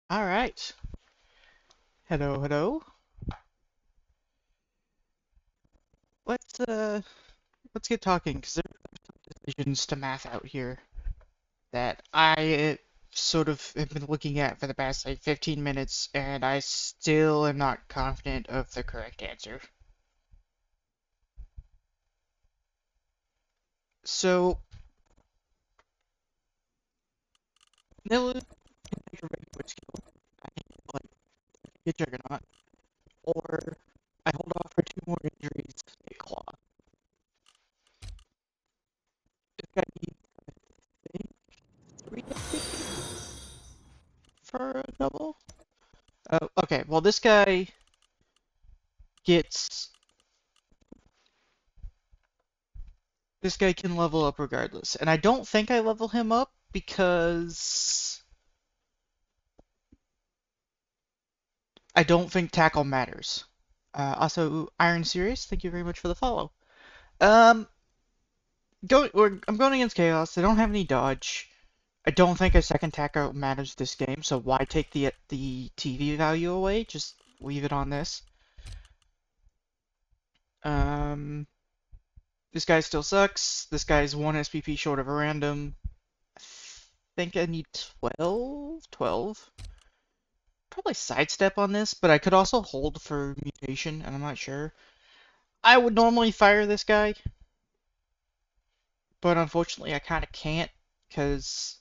All right. Hello, hello. Let's uh let's get talking because there are decisions to math out here that I sort of have been looking at for the past like 15 minutes and I still am not confident of the correct answer. So, Nilla can take a regular skill. I need to like get Juggernaut, or I hold off for two more injuries to get Claw. This guy needs, I think, three for a double. Okay, well this guy gets this guy can level up regardless. And I don't think I level him up because I don't think tackle matters. Also, Iron Sirius, thank you very much for the follow. Um, I'm going against Chaos. They don't have any dodge. I don't think a second tackle matters this game, so why take the TV value away? Just leave it on this. Um, this guy still sucks. This guy's one SPP short of a random. I think I need 12? 12? Probably sidestep on this, but I could also hold for mutation, and I'm not sure. I would normally fire this guy, but unfortunately I kind of can't, because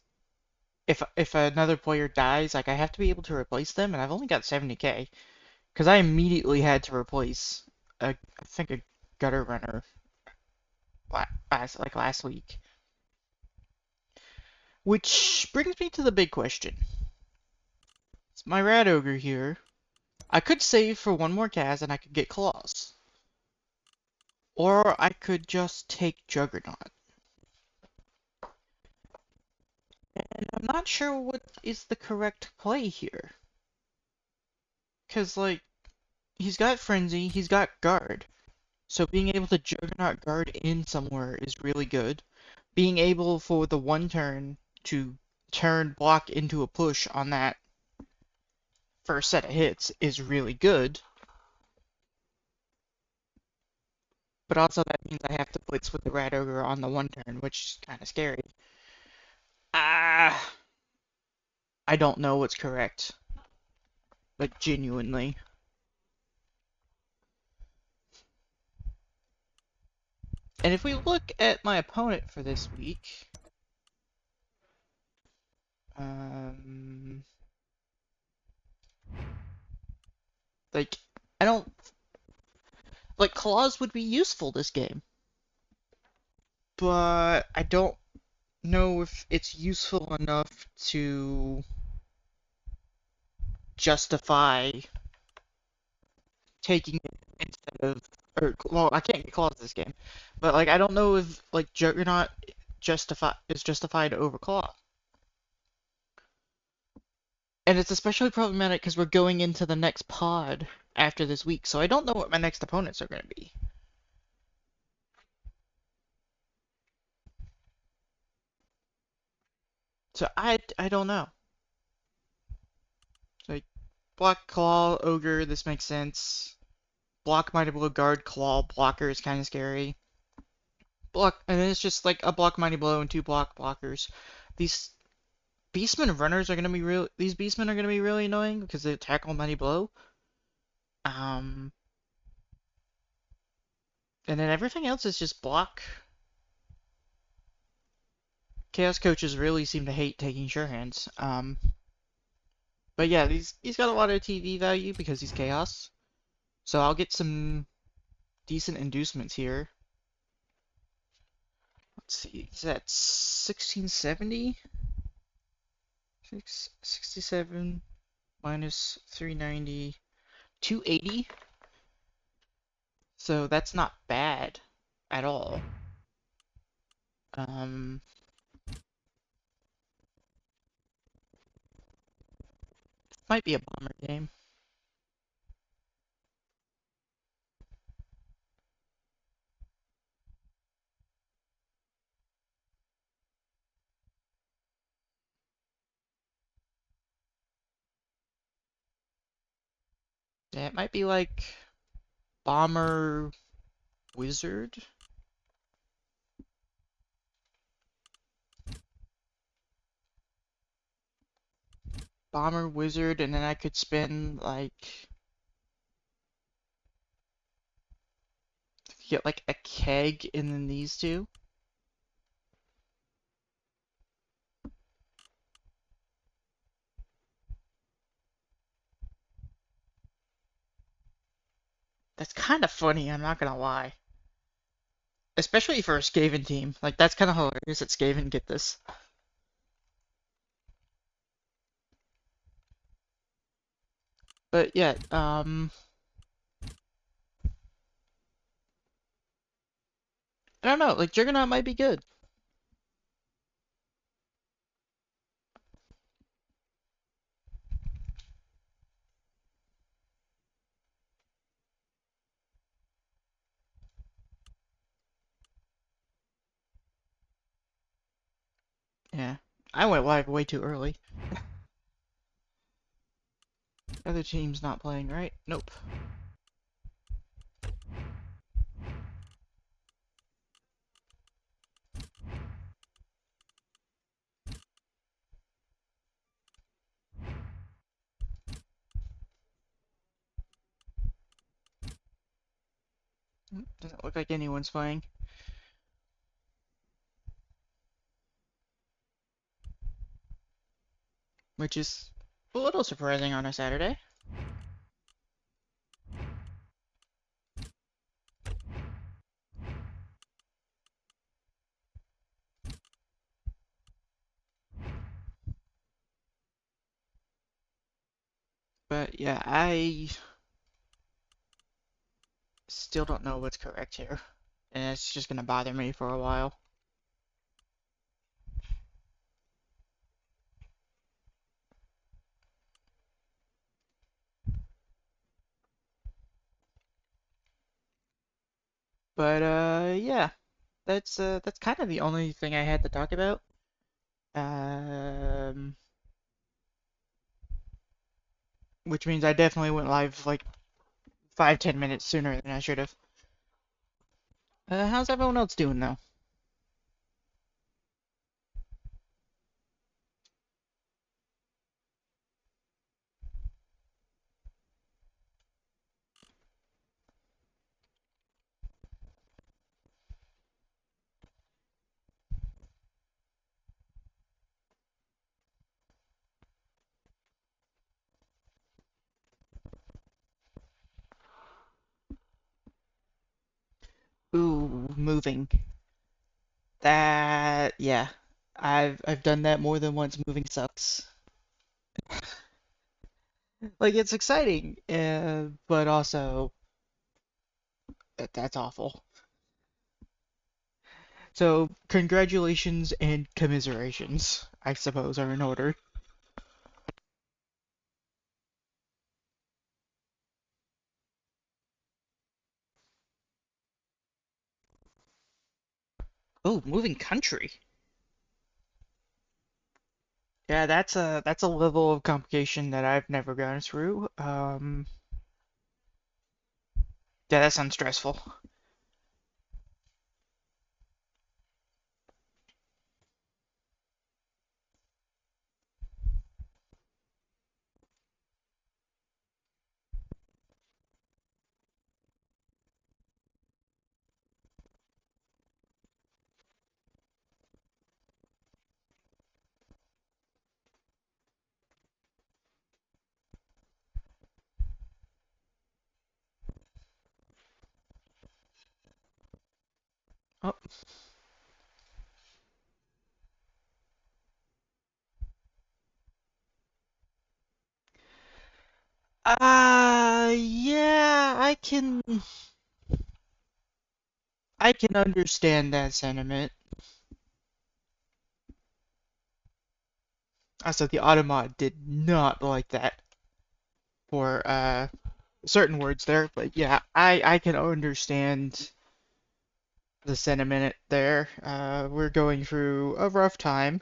if another player dies, like I have to be able to replace them, and I've only got 70k, because I immediately had to replace I think a gutter runner last week. Which brings me to the big question. It's my Rat Ogre here. I could save for one more cast and I could get claws. Or I could just take Juggernaut. And I'm not sure what is the correct play here. Because, like, he's got Frenzy, he's got Guard. So being able to Juggernaut Guard in somewhere is really good. Being able for the one turn to turn block into a push on that first set of hits is really good. But also that means I have to blitz with the Rat Ogre on the one turn, which is kind of scary. Ah, I don't know what's correct. Like, genuinely. And if we look at my opponent for this week, um, like, I don't, like, claws would be useful this game, but I don't know if it's useful enough to justify taking it instead of, or, well, I can't get claws this game, but, like, I don't know if, like, Juggernaut is justified over claw. And it's especially problematic because we're going into the next pod after this week, so I don't know what my next opponents are going to be. So I don't know. Like, block, claw, ogre, this makes sense. Block, mighty blow, guard, claw, blocker is kind of scary. Block, and then it's just like a block, mighty blow, and two blockers. These beastmen runners are gonna be real. These beastmen are gonna be really annoying because they tackle mighty blow. Um, and then everything else is just block. Chaos coaches really seem to hate taking sure hands. But yeah, he's got a lot of TV value because he's chaos. So I'll get some decent inducements here. Let's see, is that 1670? 67 minus 390, 280. So that's not bad at all. Um, might be a bomber game. Yeah, it might be like Bomber Wizard. Bomber Wizard, and then I could spend like get like a keg and then these two. That's kind of funny, I'm not gonna lie. Especially for a Skaven team. Like, that's kind of hilarious that Skaven get this. But yeah, I don't know, like, Juggernaut might be good. Yeah. I went live way too early. Other team's not playing, right? Nope. Doesn't look like anyone's playing. Which is a little surprising on a Saturday. But yeah, I still don't know what's correct here. And it's just gonna bother me for a while. But yeah, that's kind of the only thing I had to talk about. Um, which means I definitely went live like 5-10 minutes sooner than I should have. How's everyone else doing though? Ooh, moving. That yeah, I've done that more than once. Moving sucks. Like it's exciting, but also that's awful. So congratulations and commiserations, I suppose, are in order. Oh, moving country. Yeah, that's a level of complication that I've never gone through. Yeah, that sounds stressful. Oh, yeah, I can understand that sentiment. Also, the Automod did not like that for certain words there, but yeah, I can understand the sentiment there. We're going through a rough time.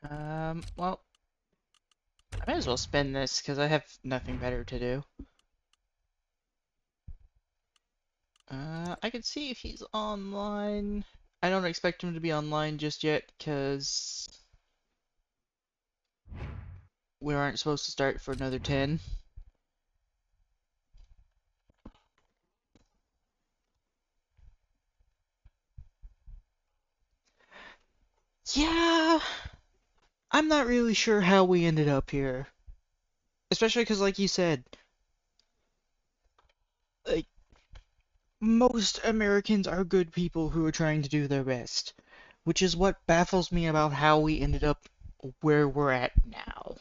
Well, I might as well spend this because I have nothing better to do. I can see if he's online. I don't expect him to be online just yet because we aren't supposed to start for another 10. Yeah, I'm not really sure how we ended up here. Especially because, like you said, like, most Americans are good people who are trying to do their best, which is what baffles me about how we ended up where we're at now.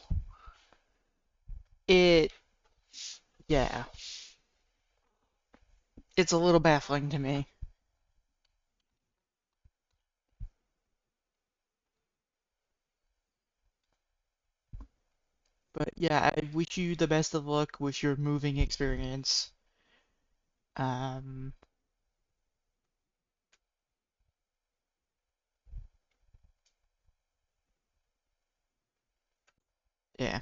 It, yeah, it's a little baffling to me. But yeah, I wish you the best of luck with your moving experience. Um, yeah.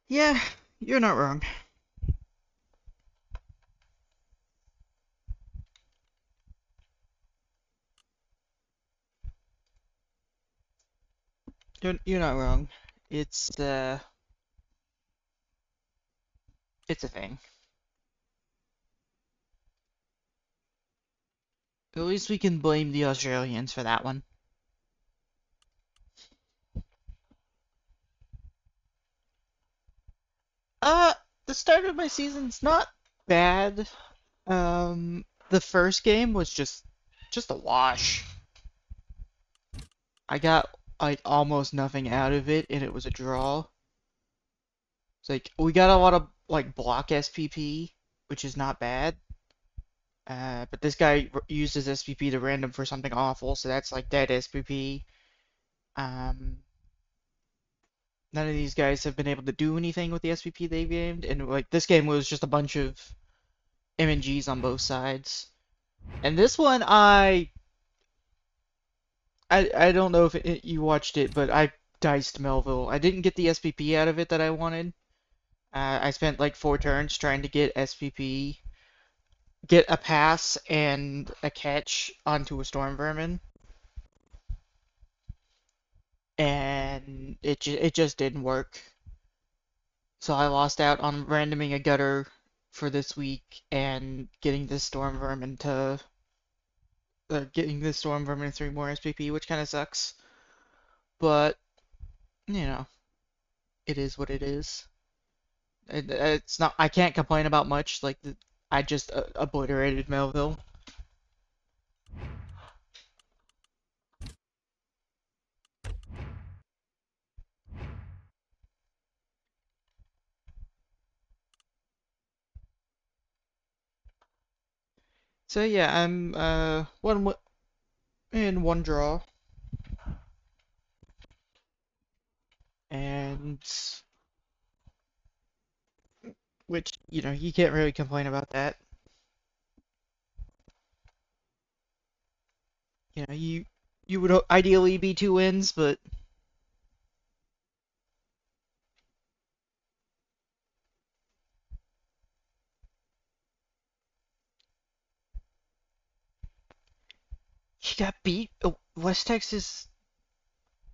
Yeah, you're not wrong. You're not wrong. It's it's a thing. At least we can blame the Australians for that one. Uh, the start of my season's not bad. The first game was just a wash. I got like almost nothing out of it, and it was a draw. It's like we got a lot of like block SPP, which is not bad. But this guy uses SPP to random for something awful, so that's like dead SPP. Um, None of these guys have been able to do anything with the SPP they've gamed, and like this game was just a bunch of MNGs on both sides. And this one, I don't know if you watched it, but I diced Melville. I didn't get the SPP out of it that I wanted. I spent like 4 turns trying to get SPP, get a pass and a catch onto a Storm Vermin, and it just didn't work. So I lost out on randoming a gutter for this week and getting this Storm Vermin to getting this Storm Vermin 3 more SPP, which kind of sucks. But you know, it is what it is. It's not. I can't complain about much. Like I just obliterated Melville. So yeah, I'm in one draw, and which you can't really complain about that. You would ideally be 2 wins, but he got beat. West Texas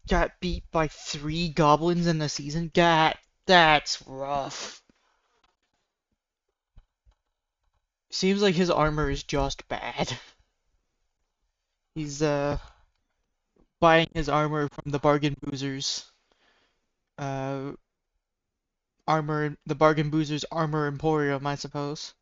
got beat by 3 goblins in the season. God, that's rough. Seems like his armor is just bad. He's buying his armor from the bargain boozers. Uh, the bargain boozers armor emporium, I suppose.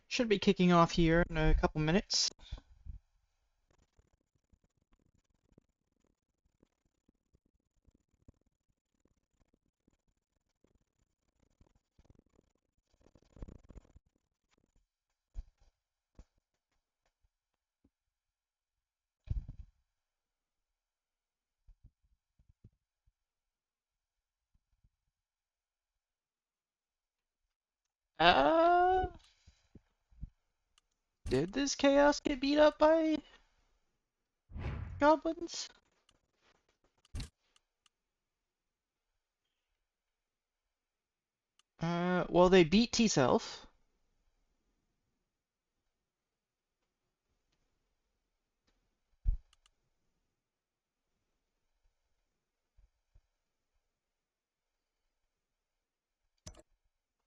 Should be kicking off here in a couple minutes. Uh, did this chaos get beat up by goblins? Well, they beat T-Self.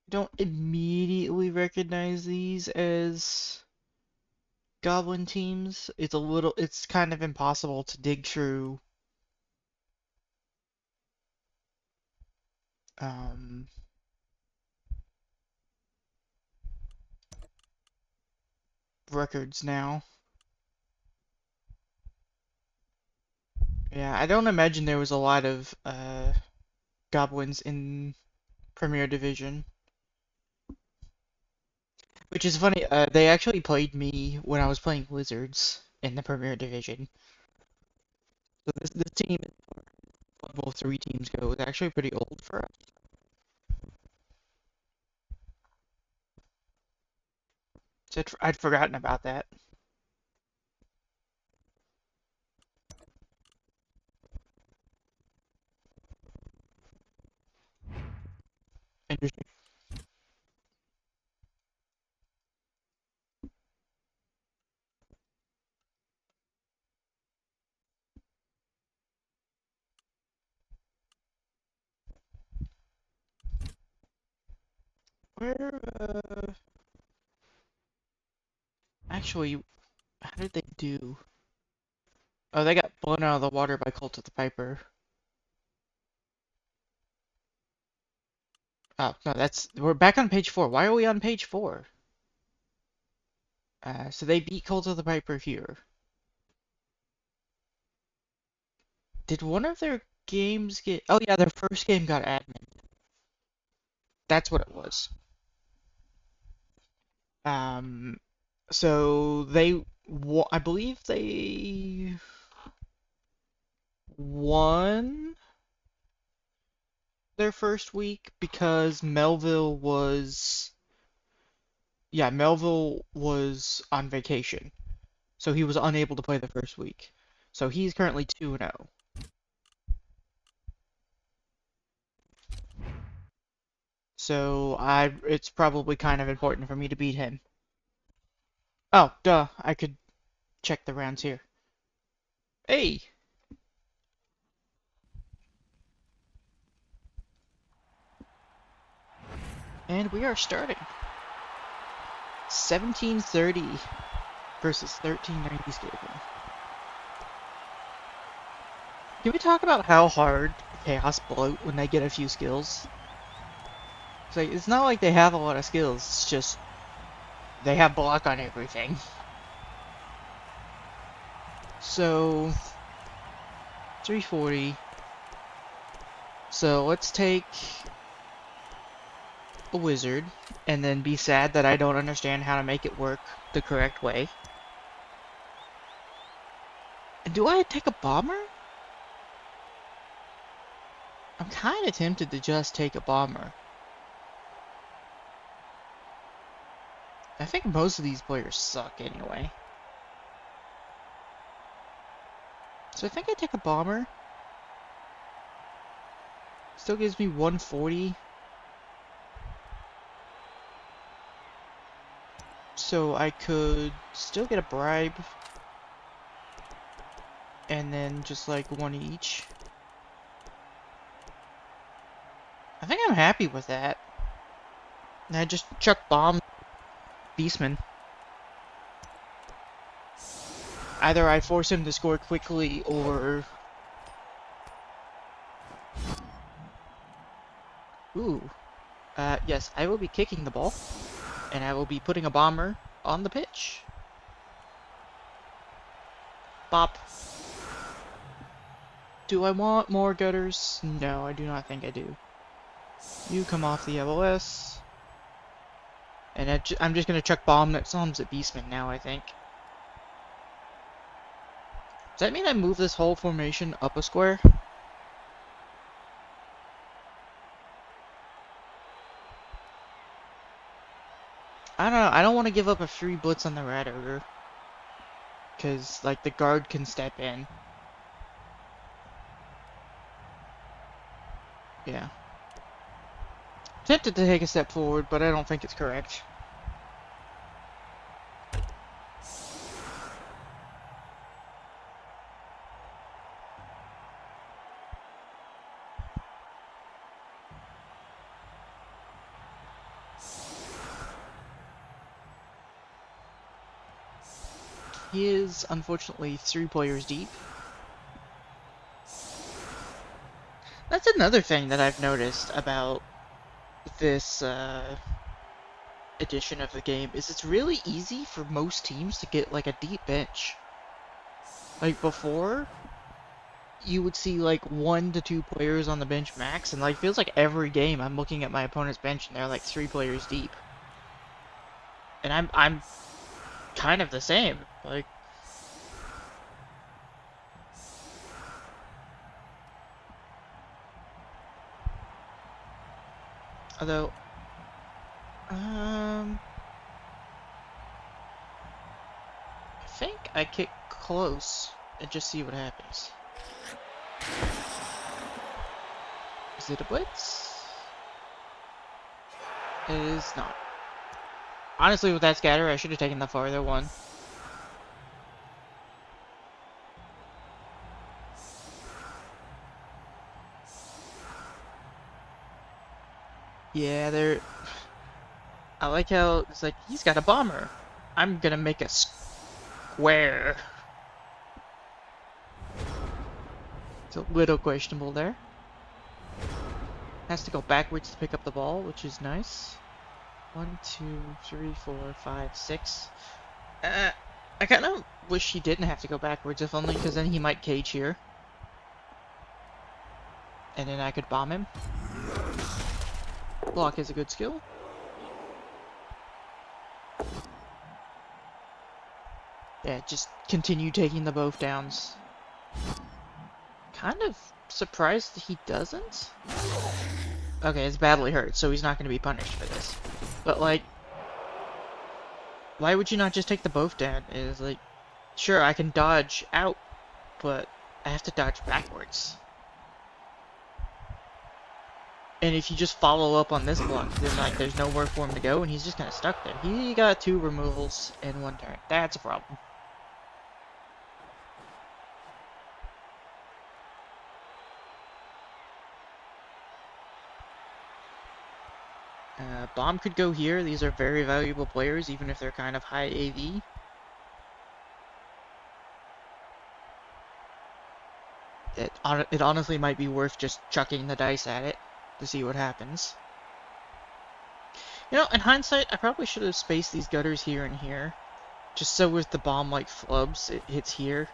Don't immediately recognize these as goblin teams. It's kind of impossible to dig through um, records now. Yeah, I don't imagine there was a lot of goblins in Premier Division. Which is funny, they actually played me when I was playing Wizards in the Premier Division. So this team, level 3 teams go, is actually pretty old for us. So I'd forgotten about that. Interesting. Where, actually, how did they do? Oh, they got blown out of the water by Cult of the Piper. Oh, no, we're back on page 4. Why are we on page 4? So they beat Cult of the Piper here. Did one of their games get... Oh yeah, their first game got admin. That's what it was. Um, so I believe they won their first week because Melville was on vacation. So he was unable to play the first week. So he's currently 2-0. So it's probably kind of important for me to beat him. Oh, duh, I could check the rounds here. Hey! And we are starting. 1730 versus 1390 skating. Can we talk about how hard Chaos bloat when they get a few skills? It's not like they have a lot of skills, it's just they have block on everything. So 340. So let's take a wizard and then be sad that I don't understand how to make it work the correct way. And do I take a bomber? I'm kind of tempted to just take a bomber. I think most of these players suck anyway. So I think I take a bomber. Still gives me 140. So I could still get a bribe. And then just like one each. I think I'm happy with that. And I just chuck bomb Beastman. Either I force him to score quickly or... Ooh. Yes, I will be kicking the ball. And I will be putting a bomber on the pitch. Bop. Do I want more gutters? No, I do not think I do. You come off the LOS. And I'm just gonna chuck bomb that bombs at Beastman now, I think. Does that mean I move this whole formation up a square? I don't know, I don't want to give up a free blitz on the Rat Ogre. Because, like, the guard can step in. Yeah. Tempted to take a step forward, but I don't think it's correct. He is, unfortunately, 3 players deep. That's another thing that I've noticed about this edition of the game, is it's really easy for most teams to get, like, a deep bench. Like, before, you would see, like, 1 to 2 players on the bench max, and, like, feels like every game I'm looking at my opponent's bench and they're, like, 3 players deep. And I'm kind of the same. Like, although, I think I kick close and just see what happens. Is it a blitz? It is not. Honestly, with that scatter, I should have taken the farther one. Yeah, they're... I like how it's like, he's got a bomber. I'm gonna make a square. It's a little questionable there. Has to go backwards to pick up the ball, which is nice. 1, 2, 3, 4, 5, 6. I kind of wish he didn't have to go backwards, if only because then he might cage here. And then I could bomb him. Block is a good skill. Yeah, just continue taking the both downs. Kind of surprised he doesn't. Okay, it's badly hurt, so he's not going to be punished for this. But, like, why would you not just take the both down? It's like, sure, I can dodge out, but I have to dodge backwards. And if you just follow up on this block, then, like, there's nowhere for him to go, and he's just kind of stuck there. He got 2 removals in 1 turn. That's a problem. Bomb could go here. These are very valuable players, even if they're kind of high AV. It honestly might be worth just chucking the dice at it to see what happens. You know, in hindsight, I probably should have spaced these gutters here and here. Just so with the bomb like flubs, it hits here.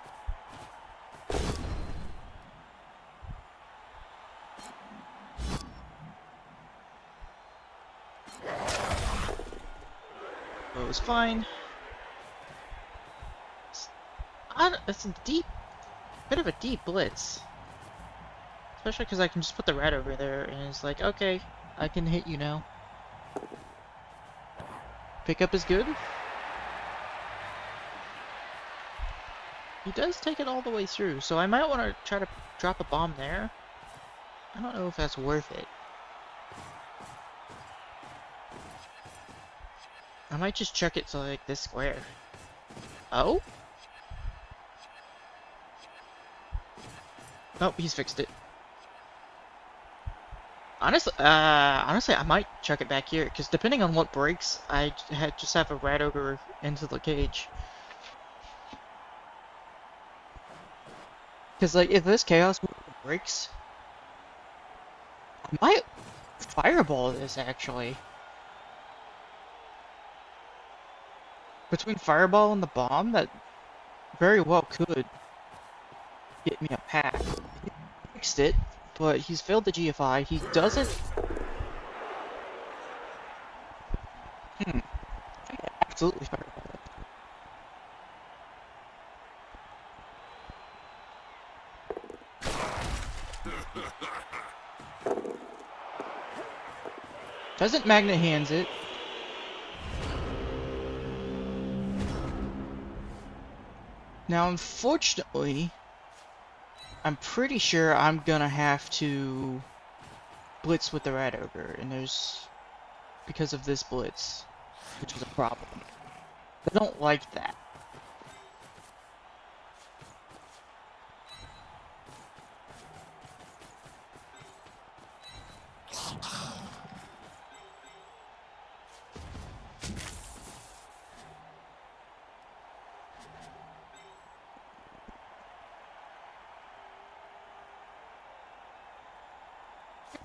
It was fine. It's a bit of a deep blitz. Especially because I can just put the rat over there and it's like, okay, I can hit you now. Pickup is good. He does take it all the way through, so I might want to try to drop a bomb there. I don't know if that's worth it. I might just chuck it to like this square. Oh? Nope, he's fixed it. Honestly, I might chuck it back here, because depending on what breaks, just have a rat ogre into the cage. Because, like, if this chaos breaks, I might fireball this, actually. Between fireball and the bomb, that very well could get me a pack. He fixed it, but he's failed the GFI. He doesn't... Absolutely fireball. Doesn't magnet hands it. Now, unfortunately, I'm pretty sure I'm gonna have to blitz with the rat ogre, and there's because of this blitz, which is a problem. I don't like that.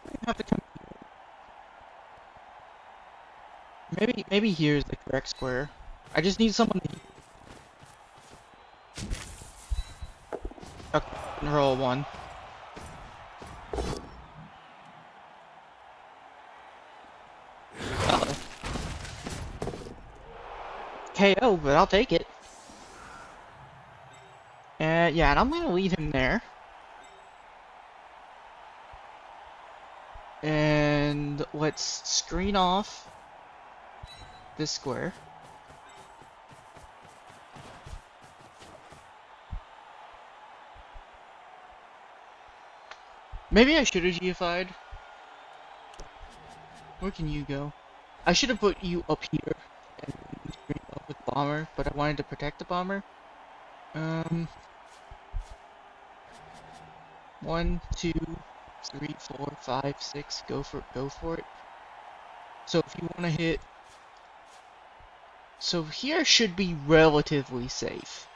I have to come. Maybe here's the correct square. I just need someone to roll one. Uh-oh. KO, but I'll take it. Yeah, and I'm gonna leave him there. And let's screen off this square. Maybe I should have GFI'd. Where can you go? I should have put you up here and screen up with bomber, but I wanted to protect the bomber. 1, 2, 3, 4, 5, 6. Go for it. So if you want to hit, so here should be relatively safe.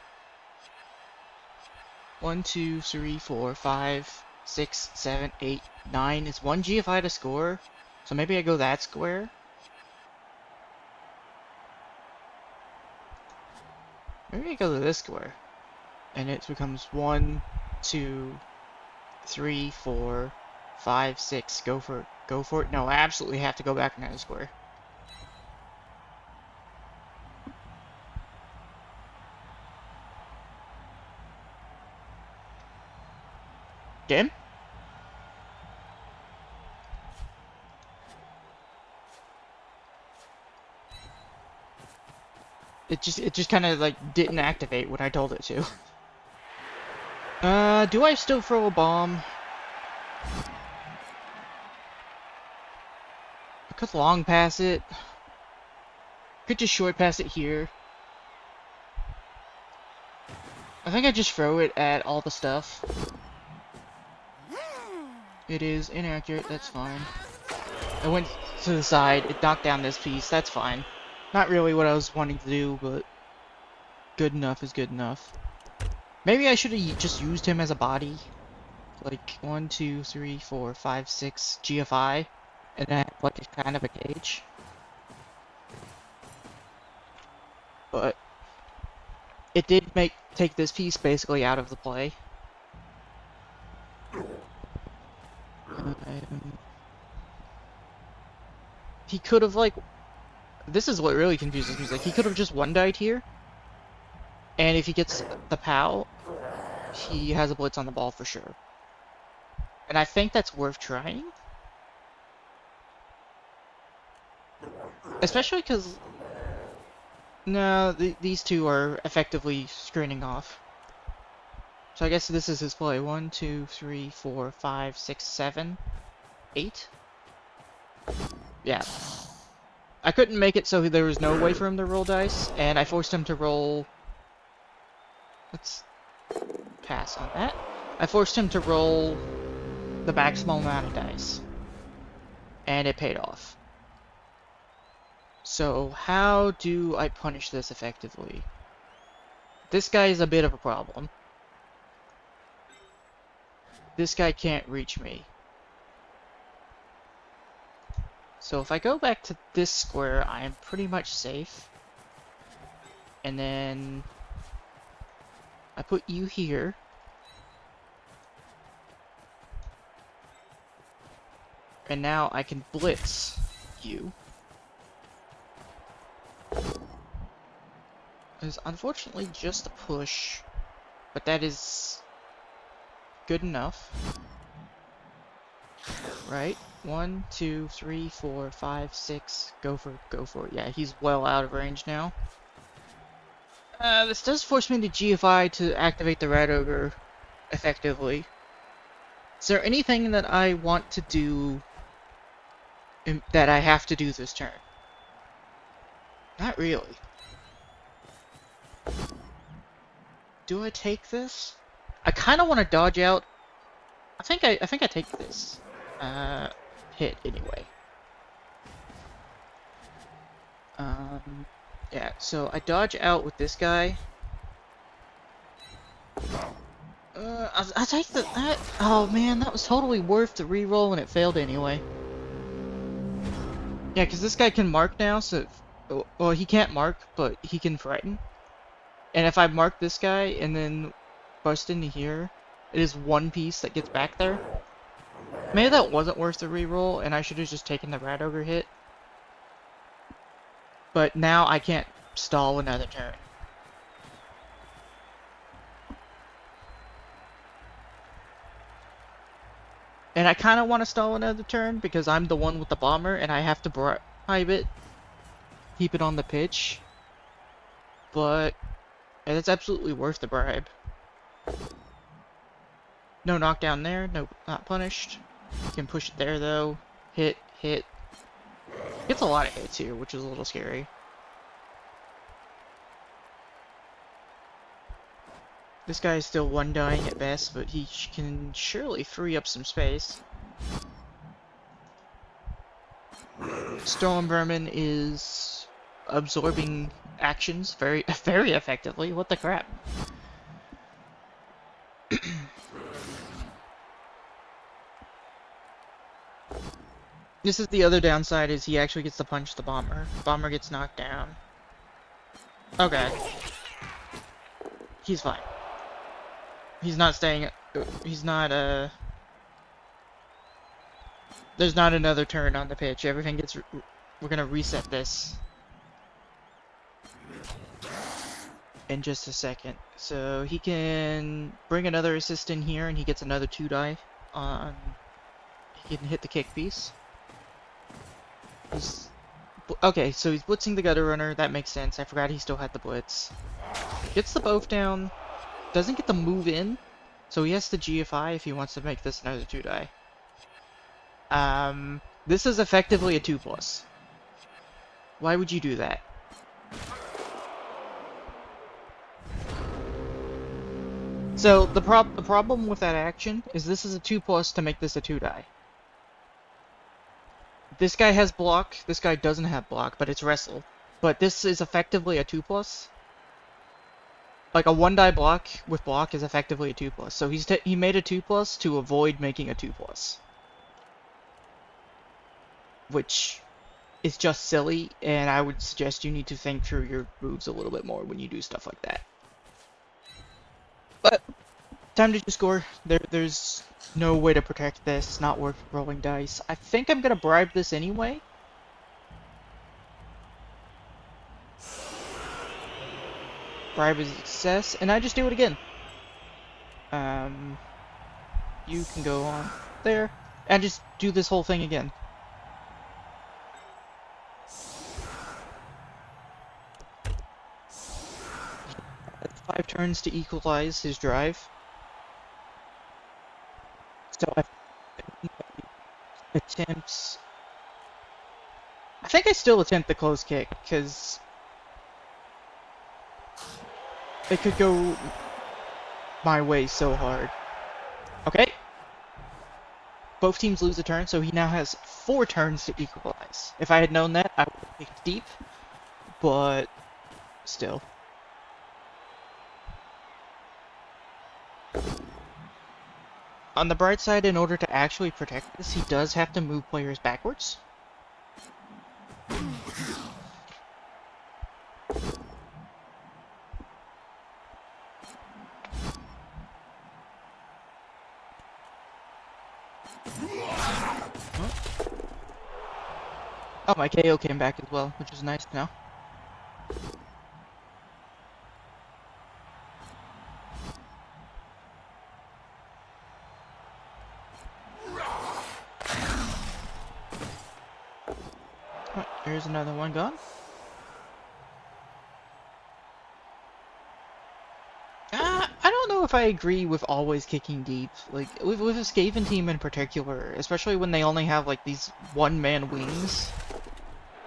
1, 2, 3, 4, 5, 6, 7, 8, 9 is 1 GFI to score. So maybe I go that square. Maybe I go to this square. And it becomes 1, 2, 3, 4, 5, 6. Go for it. No, I absolutely have to go back another square. Game? It just kind of like didn't activate when I told it to. Do I still throw a bomb? I could long pass it. Could just short pass it here. I think I just throw it at all the stuff. It is inaccurate, that's fine. I went to the side, it knocked down this piece, that's fine. Not really what I was wanting to do, but good enough is good enough. Maybe I should have just used him as a body. Like 1, 2, 3, 4, 5, 6 GFI, and then like a kind of a cage. But it did take this piece basically out of the play. He could have like, this is what really confuses me. Like he could have just one died here, and if he gets the POW, he has a blitz on the ball for sure. And I think that's worth trying. Especially because... No, these two are effectively screening off. So I guess this is his play. 1, 2, 3, 4, 5, 6, 7, 8? Yeah. I couldn't make it so there was no way for him to roll dice, and I forced him to roll... Let's pass on that. I forced him to roll the maximal amount of dice. and it paid off. So how do I punish this effectively? This guy is a bit of a problem. This guy can't reach me. So if I go back to this square, I am pretty much safe. And then I put you here. And now I can blitz you. It's unfortunately just a push, but that is good enough. Right? 1, 2, 3, 4, 5, 6. Go for it. Yeah, he's well out of range now. This does force me to GFI to activate the Rat Ogre effectively. Is there anything that I want to do that I have to do this turn? Not really. Do I take this? I kind of want to dodge out. I think I take this. Hit anyway. Yeah. So I dodge out with this guy. I take that. Oh man, that was totally worth the reroll, and it failed anyway. Yeah, because this guy can mark now, so well he can't mark, but he can frighten. And if I mark this guy and then bust into here, it is one piece that gets back there. Maybe that wasn't worth the reroll, and I should have just taken the Rat Ogre hit. But now I can't stall another turn. And I kind of want to stall another turn because I'm the one with the bomber and I have to bribe it, keep it on the pitch. But it's absolutely worth the bribe. No knockdown there, no, not punished. You can push it there though. Hit. Gets a lot of hits here, which is a little scary. This guy is still one dying at best, but he can surely free up some space. Storm Vermin is absorbing actions very effectively. What the crap? This is the other downside, is he actually gets to punch the bomber. Bomber gets knocked down. Okay. He's fine. He's not staying... He's not, There's not another turn on the pitch. Everything gets... We're gonna reset this in just a second. So he can bring another assist in here, and he gets another 2-die on... He can hit the kick piece. Okay, so he's blitzing the gutter runner. That makes sense. I forgot he still had the blitz. Gets the both down. Doesn't get the move in. So he has to GFI if he wants to make this another 2-die. This is effectively a 2+. Why would you do that? So the problem with that action is this is a 2+ to make this a 2-die. This guy has block, this guy doesn't have block, but it's wrestle. But this is effectively a 2+. Like a 1-die block with block is effectively a 2+. So he made a 2+ to avoid making a 2+. Which is just silly, and I would suggest you need to think through your moves a little bit more when you do stuff like that. But time to just score. There's no way to protect this. It's not worth rolling dice. I think I'm gonna bribe this anyway. Bribe is a success, and I just do it again. You can go on there, and just do this whole thing again. That's 5 turns to equalize his drive. So I attempts. I think I still attempt the close kick, because it could go my way so hard. Okay. both teams lose a turn, so he now has 4 turns to equalize. If I had known that, I would have picked deep, but still. On the bright side, in order to actually protect this, he does have to move players backwards. Oh, my KO came back as well, which is nice now. Oh, there's another one gone. I don't know if I agree with always kicking deep. Like, with a Skaven team in particular, especially when they only have, like, these one-man wings.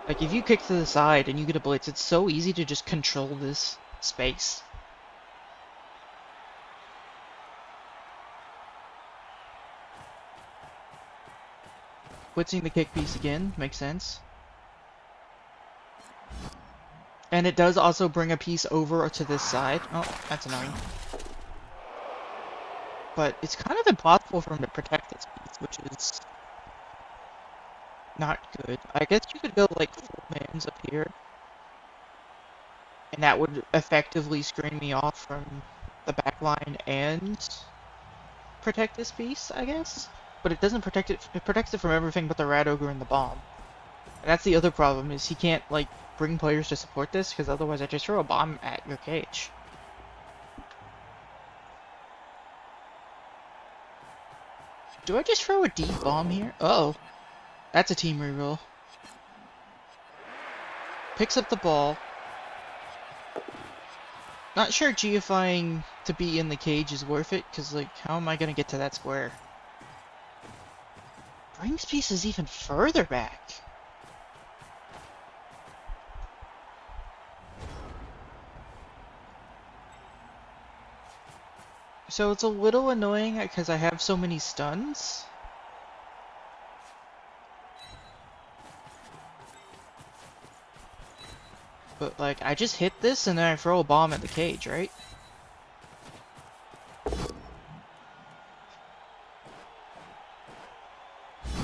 Like, if you kick to the side and you get a blitz, it's so easy to just control this space. Blitzing the kick piece again makes sense. And it does also bring a piece over to this side. Oh, that's annoying. But it's kind of impossible for him to protect this piece, which is not good. I guess you could go like full mans up here. And that would effectively screen me off from the back line and protect this piece, I guess. But it doesn't protect it. It protects it from everything but the Rat Ogre and the bomb. And that's the other problem, is he can't, like, bring players to support this, because otherwise I just throw a bomb at your cage. Do I just throw a deep bomb here? Uh-oh. That's a team reroll. Picks up the ball. Not sure GFIing to be in the cage is worth it, because, like, how am I going to get to that square? Brings pieces even further back. So it's a little annoying because I have so many stuns. But, like, I just hit this and then I throw a bomb at the cage, right?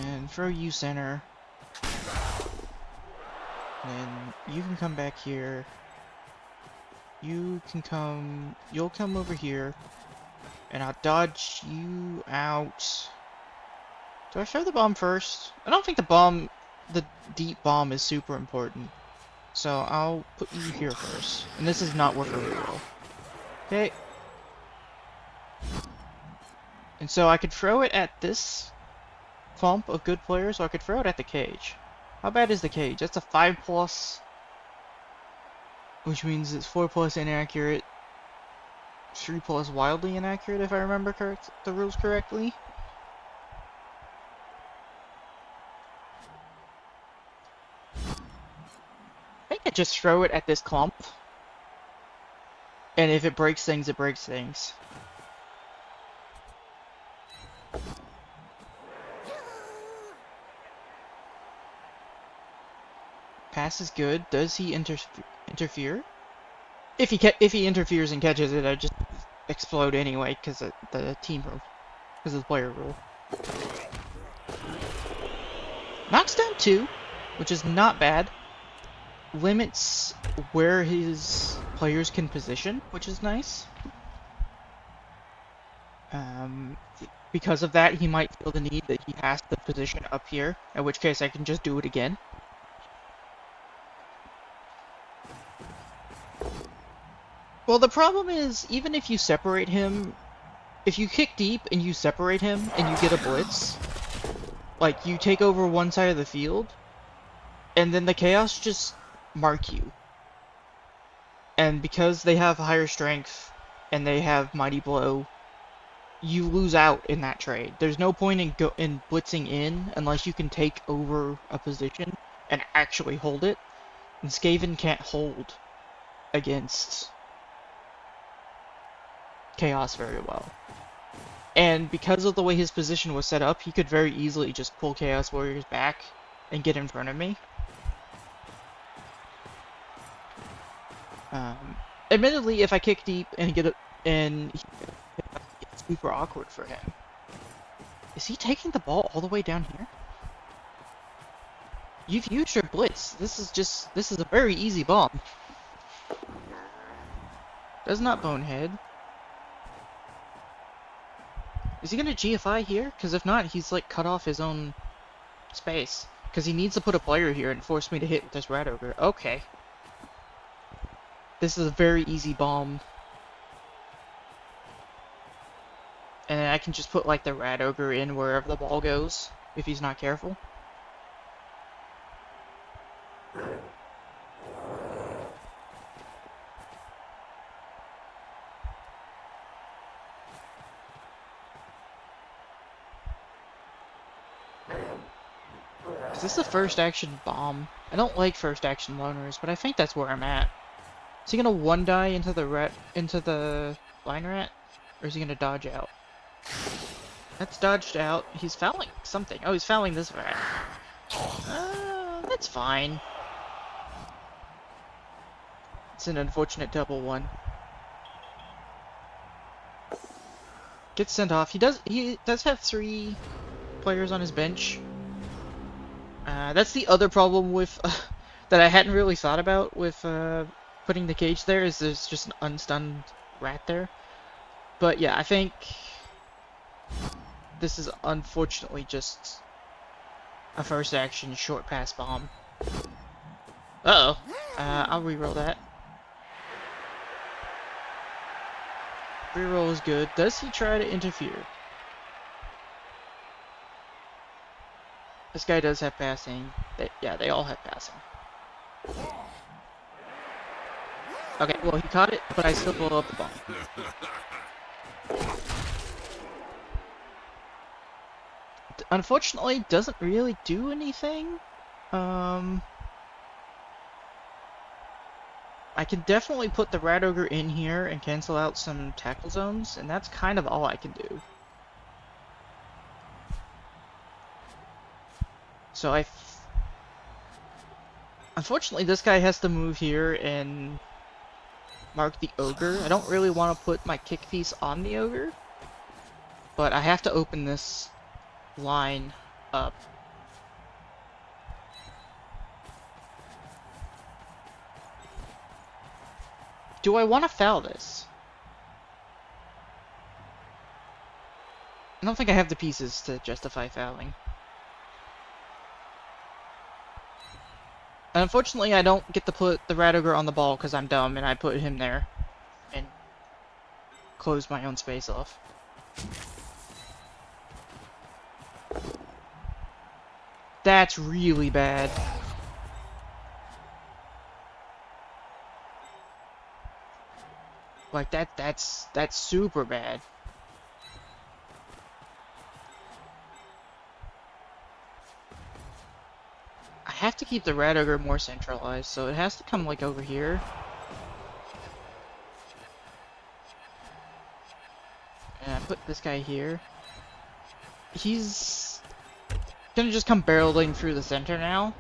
And throw you center. And you can come back here. You can come... You'll come over here. And I'll dodge you out. Do I throw the bomb first? I don't think the deep bomb is super important. So I'll put you here first. And this is not worth a reroll. Okay. And so I could throw it at this clump of good players, or I could throw it at the cage. How bad is the cage? That's a 5+, which means it's 4+ inaccurate, 3+ wildly inaccurate, if I remember the rules correctly. I think I just throw it at this clump. And if it breaks things, it breaks things. Pass is good. Does he interfere? If he interferes and catches it, I just explode anyway because of the team rule, because of the player rule. Knocks down 2, which is not bad. Limits where his players can position, which is nice. Because of that, he might feel the need that he has to position up here, in which case I can just do it again. Well, the problem is, even if you separate him, if you kick deep and you separate him and you get a blitz, like, you take over one side of the field, and then the Chaos just mark you. And because they have higher strength, and they have Mighty Blow, you lose out in that trade. There's no point in blitzing in unless you can take over a position and actually hold it. And Skaven can't hold against Chaos very well. And because of the way his position was set up, he could very easily just pull Chaos Warriors back and get in front of me. Admittedly, if I kick deep and get it, and it's super awkward for him. Is he taking the ball all the way down here? You've used your blitz. This is a very easy bomb. Does not bonehead. Is he gonna GFI here? Because if not, he's like cut off his own space. Because he needs to put a player here and force me to hit with this Rat Ogre. Okay. This is a very easy bomb. And I can just put like the Rat Ogre in wherever the ball goes, if he's not careful. Is this the first action bomb? I don't like first action loners, but I think that's where I'm at. Is he gonna one die into the line rat? Or is he gonna dodge out? That's dodged out. He's fouling something. Oh, he's fouling this rat. That's fine. It's an unfortunate double one. Gets sent off. He does have 3 players on his bench. That's the other problem with that I hadn't really thought about with putting the cage there, is there's just an unstunned rat there. But yeah, I think this is unfortunately just a first action short pass bomb. Uh-oh. I'll reroll that. Reroll is good. Does he try to interfere? This guy does have passing. Yeah, they all have passing. Okay, well, he caught it, but I still blow up the bomb. Unfortunately, doesn't really do anything. I can definitely put the Rat Ogre in here and cancel out some tackle zones, and that's kind of all I can do. So unfortunately, this guy has to move here and mark the Ogre. I don't really want to put my kick piece on the Ogre, but I have to open this line up. Do I want to foul this? I don't think I have the pieces to justify fouling. Unfortunately, I don't get to put the Rat Ogre on the ball because I'm dumb and I put him there and close my own space off. That's really bad. Like that's super bad. I have to keep the Rat Ogre more centralized, so it has to come like over here. And I put this guy here. He's gonna just come barreling through the center now.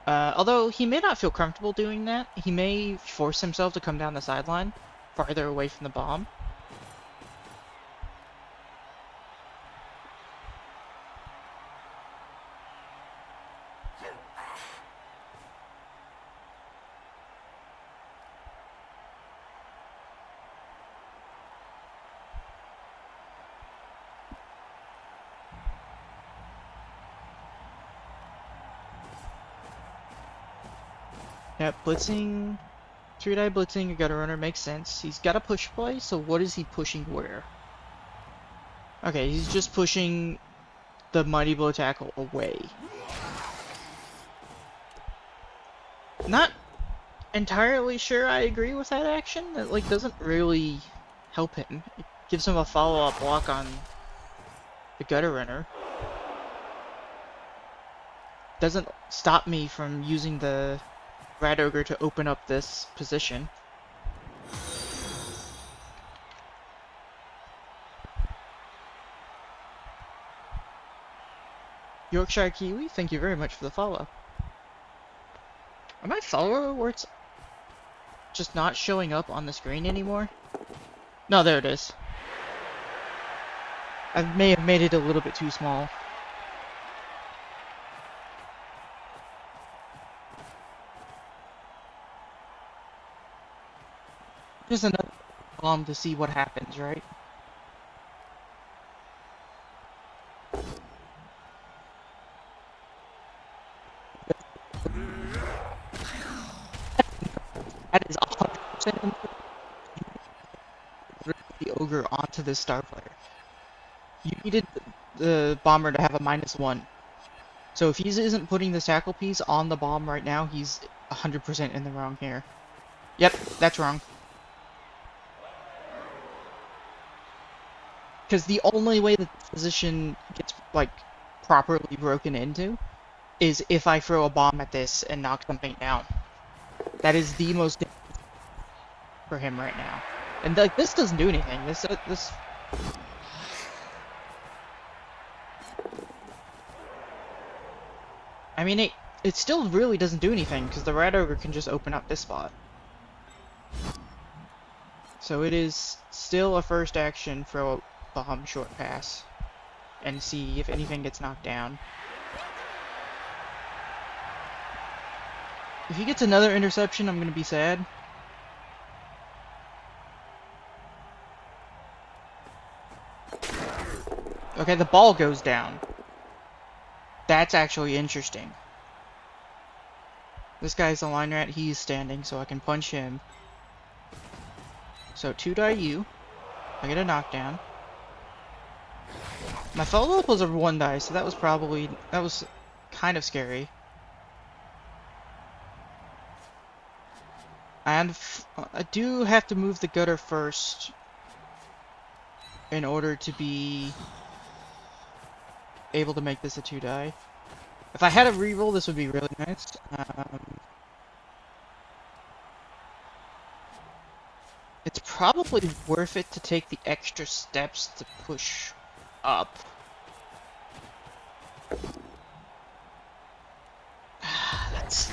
Although he may not feel comfortable doing that. He may force himself to come down the sideline, farther away from the bomb. Yeah, blitzing, 3-die blitzing, a gutter runner makes sense. He's got a push play, so what is he pushing where? Okay, he's just pushing the Mighty Blow tackle away. Not entirely sure I agree with that action. It like doesn't really help him. It gives him a follow-up block on the gutter runner. Doesn't stop me from using the Rat Ogre to open up this position. Yorkshire Kiwi, thank you very much for the follow. Am I follower where it's just not showing up on the screen anymore? No, there it is. I may have made it a little bit too small. Just another bomb to see what happens, right? That is 100% the ogre onto this star player. You needed the bomber to have a -1. So if he isn't putting the tackle piece on the bomb right now, he's 100% in the wrong here. Yep, that's wrong. Because the only way that the position gets, like, properly broken into is if I throw a bomb at this and knock something down. That is the most dangerous for him right now. And, like, this doesn't do anything. This... I mean, it still really doesn't do anything, because the Rat Ogre can just open up this spot. So it is still a first action, throw a bomb short pass, and see if anything gets knocked down. If he gets another interception, I'm gonna be sad. Okay, the ball goes down. That's actually interesting. This guy's a line rat, he's standing, so I can punch him. So 2-die U. I get a knockdown. My follow-up was a 1-die, so that was kind of scary. And I do have to move the gutter first in order to be able to make this a 2-die. If I had a reroll, this would be really nice. It's probably worth it to take the extra steps to push up. That's,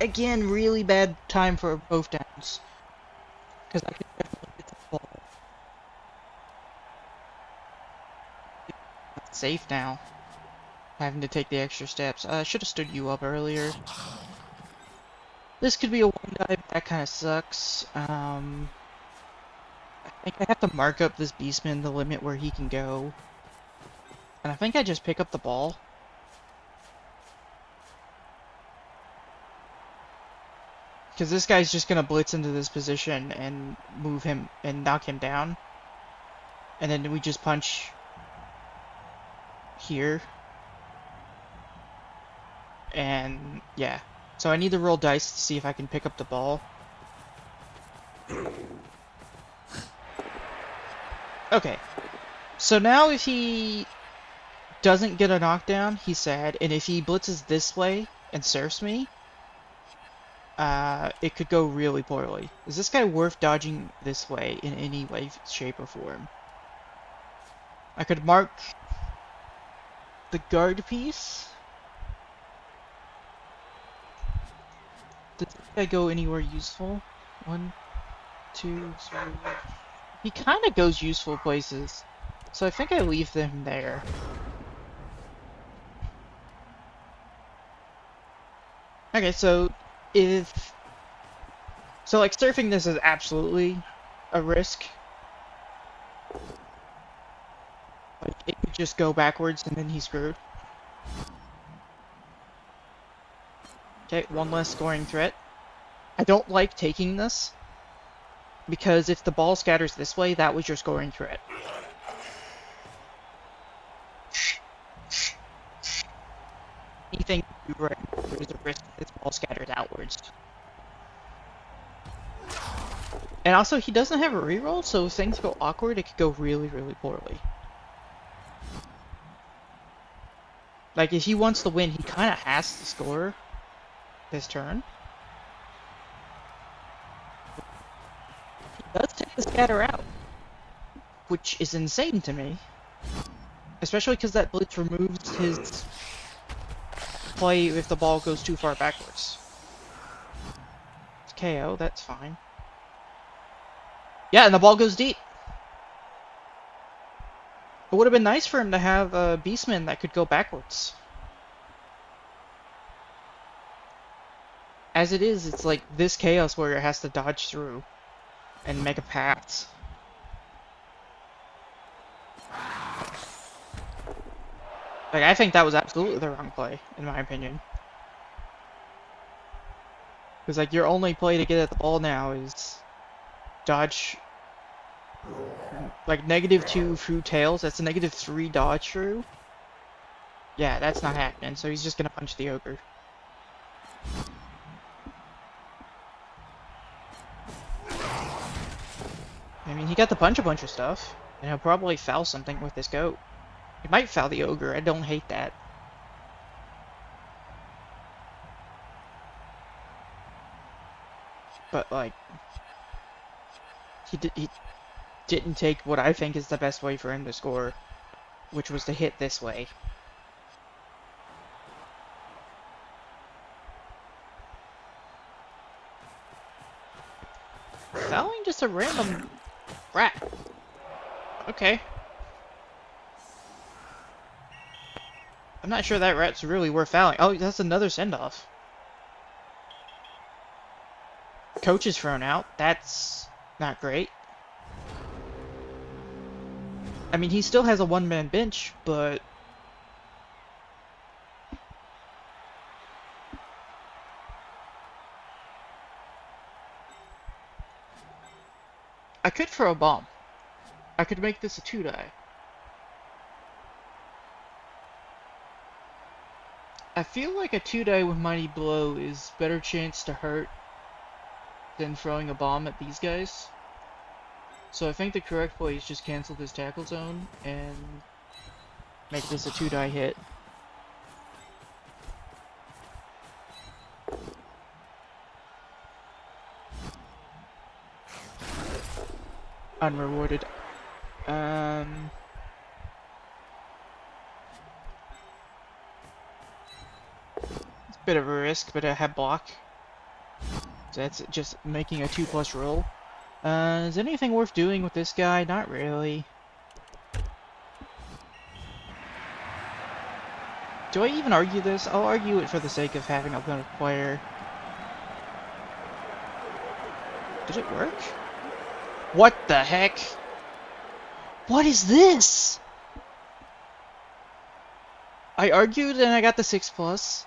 again, really bad time for both downs. Because I can definitely get the ball. It's safe now. Having to take the extra steps. I should have stood you up earlier. This could be a 1-die, but that kind of sucks. I think I have to mark up this Beastman the limit where he can go. And I think I just pick up the ball. Because this guy's just going to blitz into this position and move him and knock him down. And then we just punch here. And yeah. So I need to roll dice to see if I can pick up the ball. Okay. So now if he doesn't get a knockdown, he's sad. And if he blitzes this way and surfs me, it could go really poorly. Is this guy worth dodging this way in any way, shape, or form? I could mark the guard piece. Does this guy go anywhere useful? 1, 2, 3. He kind of goes useful places. So I think I leave them there. Okay, so like surfing this is absolutely a risk. Like it could just go backwards and then he's screwed. Okay, one less scoring threat. I don't like taking this because if the ball scatters this way, that was your scoring threat. Anything you do right, there's a risk that this ball scatters outwards. And also, he doesn't have a reroll, so if things go awkward, it could go really, really poorly. Like, if he wants to win, he kind of has to score this turn. He does take the scatter out, which is insane to me. Especially because that blitz removes his play if the ball goes too far backwards. It's KO, that's fine. Yeah, and the ball goes deep. It would have been nice for him to have a Beastman that could go backwards. As it is, it's like this Chaos Warrior has to dodge through and make a pass. Like, I think that was absolutely the wrong play, in my opinion. Because, like, your only play to get at the ball now is dodge, like, -2 through tails. That's a -3 dodge through. Yeah, that's not happening, so he's just gonna punch the ogre. I mean, he got to punch a bunch of stuff, and he'll probably foul something with this goat. He might foul the ogre, I don't hate that. But, like, he didn't take what I think is the best way for him to score, which was to hit this way. Fouling just a random rat. Okay. I'm not sure that rat's really worth fouling. Oh, that's another send-off. Coach is thrown out. That's not great. I mean, he still has a one-man bench, but... I could throw a bomb. I could make this a 2-die. I feel like a 2-die with Mighty Blow is better chance to hurt than throwing a bomb at these guys. So I think the correct play is just cancel this tackle zone and make this a 2-die hit. Unrewarded. It's a bit of a risk, but I have block. So that's just making a 2+ roll. Is anything worth doing with this guy? Not really. Do I even argue this? I'll argue it for the sake of having a player. Did it work? What the heck? What is this? I argued and I got the 6+,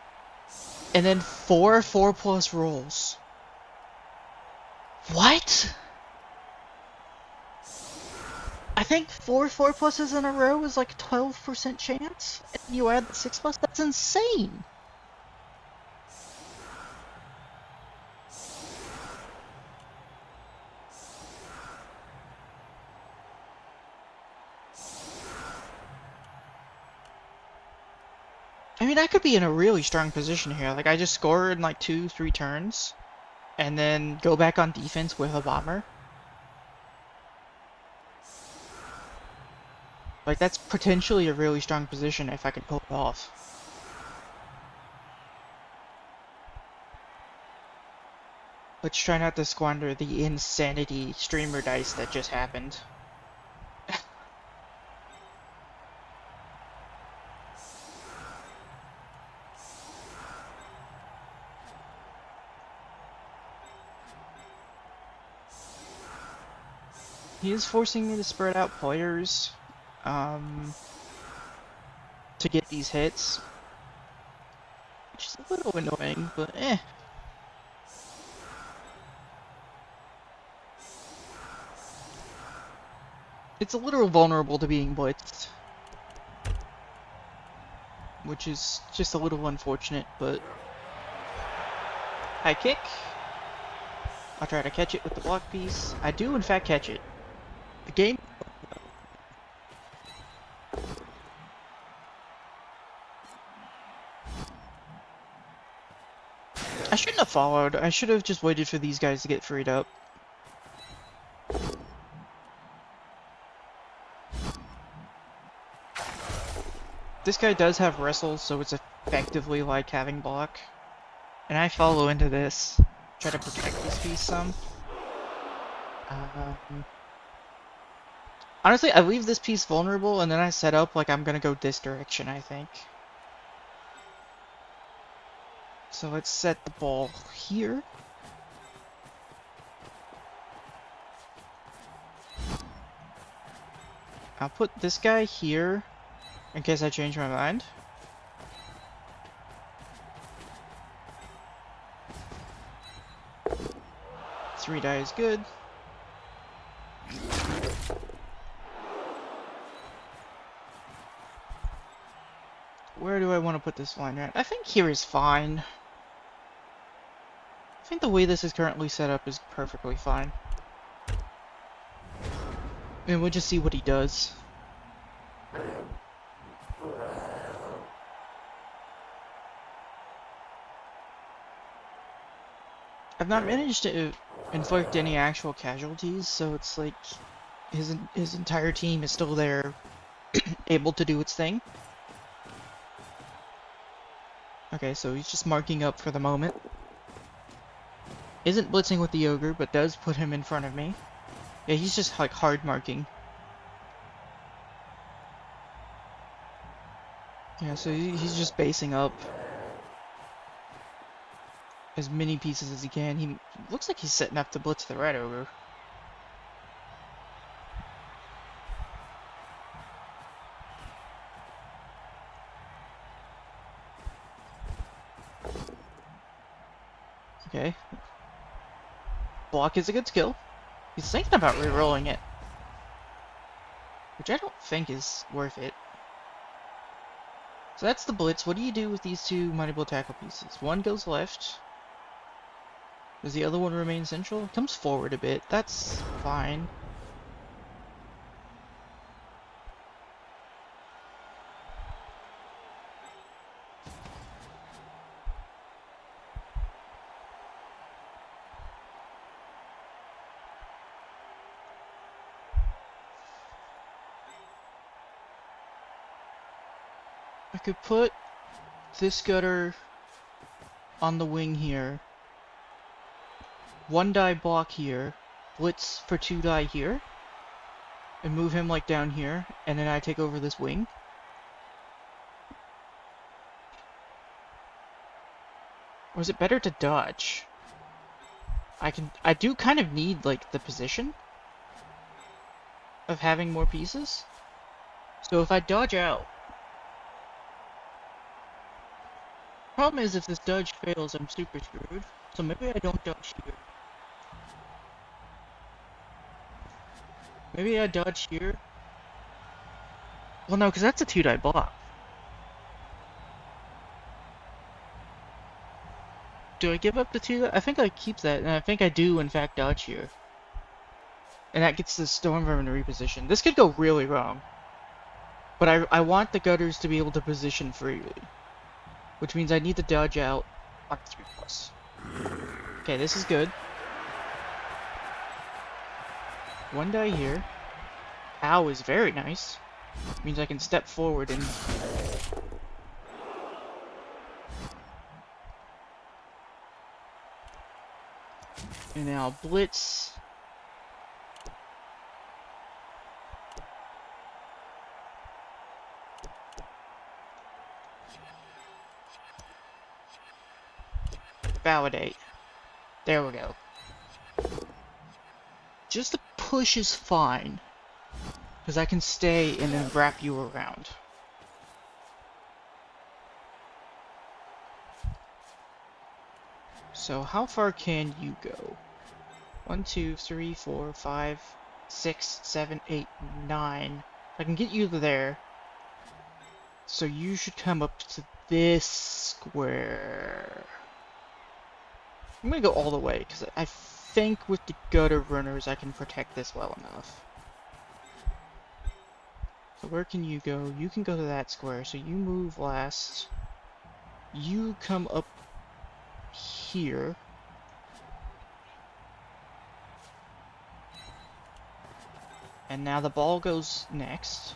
and then 4 4+ rolls. What? I think 4 4+s in a row is like 12% chance, and you add the 6+, that's insane! I mean, I could be in a really strong position here. Like, I just score in like 2-3 turns, and then go back on defense with a bomber. Like, that's potentially a really strong position if I can pull it off. Let's try not to squander the insanity streamer dice that just happened. He is forcing me to spread out players to get these hits, which is a little annoying, but eh. It's a little vulnerable to being blitzed, which is just a little unfortunate, but high kick. I'll try to catch it with the block piece. I do in fact catch it. The game. I shouldn't have followed. I should have just waited for these guys to get freed up. This guy does have wrestle, so it's a effectively like having block. And I follow into this. Try to protect this piece some. Honestly, I leave this piece vulnerable and then I set up like I'm gonna go this direction, I think. So let's set the ball here. I'll put this guy here in case I change my mind. Three die is good. Where do I want to put this line at? I think here is fine. I think the way this is currently set up is perfectly fine. And we'll just see what he does. I've not managed to inflict any actual casualties, so it's like his entire team is still there, able to do its thing. Okay, so he's just marking up for the moment. Isn't blitzing with the ogre, but does put him in front of me. Yeah, he's just like hard marking. Yeah, so he's just basing up as many pieces as he can. He looks like he's setting up to blitz the red ogre. Okay. Block is a good skill. He's thinking about rerolling it, which I don't think is worth it. So that's the blitz. What do you do with these two mighty blow tackle pieces? One goes left. Does the other one remain central? It comes forward a bit. That's fine. I could put this gutter on the wing here. One die block here. Blitz for two die here. And move him like down here. And then I take over this wing. Or is it better to dodge? I do kind of need like the position of having more pieces. So if I dodge out, problem is if this dodge fails, I'm super screwed. So maybe I don't dodge here. Maybe I dodge here. Well, no, because that's a two die block. Do I give up the two? I think I keep that, and I think I do in fact dodge here. And that gets the storm vermin reposition. This could go really wrong. But I want the gutters to be able to position freely. Which means I need to dodge out on 3+. Okay, this is good. One die here. Ow is very nice. Means I can step forward and... And now blitz. Validate. There we go. Just the push is fine. Because I can stay and then wrap you around. So how far can you go? 1, 2, 3, 4, 5, 6, 7, 8, 9. I can get you there. So you should come up to this square. I'm gonna go all the way, because I think with the gutter runners I can protect this well enough. So where can you go? You can go to that square, so you move last. You come up here. And now the ball goes next.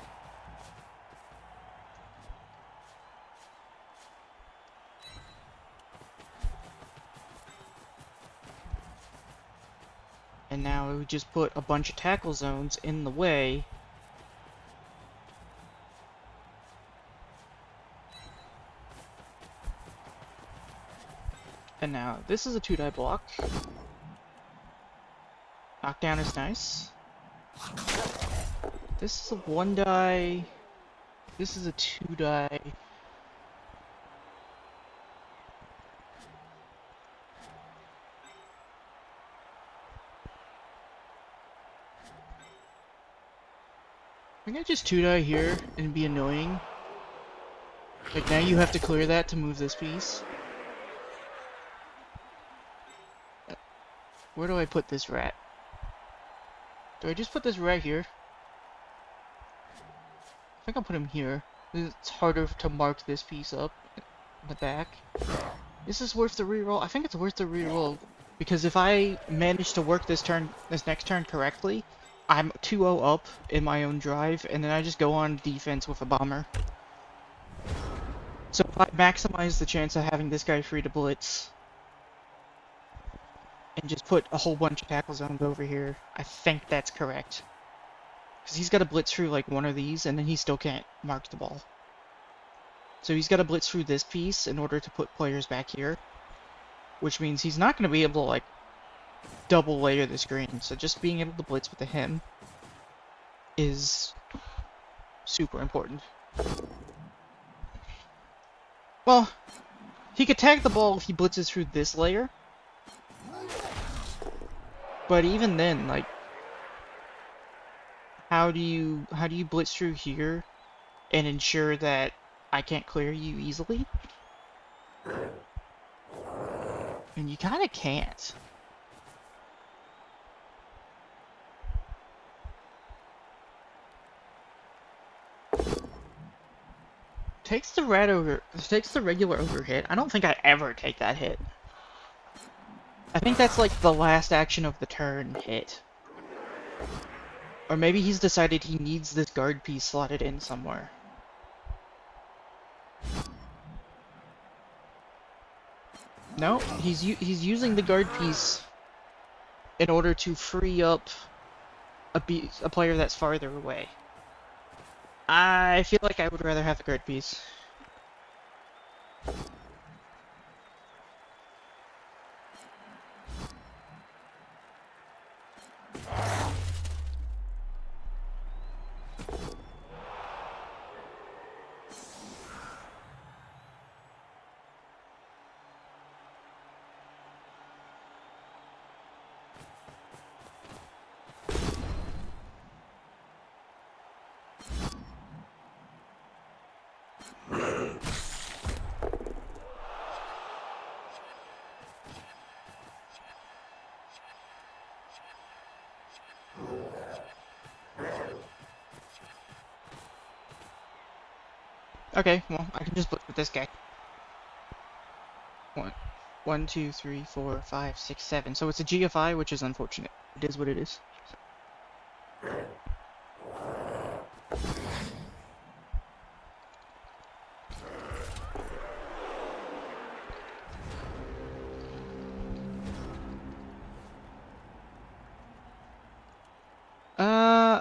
now we just put a bunch of tackle zones in the way. And now this is a 2-die block. Knockdown is nice. This is a 1-die. This is a 2-die. I can just 2-die here and be annoying. Like, now you have to clear that to move this piece. Where do I put this rat? Do I just put this rat here? I think I'll put him here. It's harder to mark this piece up in the back. Is this worth the reroll? I think it's worth the reroll, because if I manage to work this next turn correctly, I'm 2-0 up in my own drive, and then I just go on defense with a bomber. So if I maximize the chance of having this guy free to blitz, and just put a whole bunch of tackle zones over here, I think that's correct. Because he's got to blitz through like one of these, and then he still can't mark the ball. So he's got to blitz through this piece in order to put players back here. Which means he's not going to be able to like double layer the screen. So just being able to blitz with him is super important. Well, he could tag the ball if he blitzes through this layer. But even then, like, how do you blitz through here and ensure that I can't clear you easily? And you kind of can't. Takes the regular over hit. I don't think I ever take that hit. I think that's like the last action of the turn hit. Or maybe he's decided he needs this guard piece slotted in somewhere. No, he's using the guard piece in order to free up a player that's farther away. I feel like I would rather have the guard piece. Okay, well, I can just blitz with this guy. 1, 2, 3, 4, 5, 6, 7. So it's a GFI, which is unfortunate. It is what it is.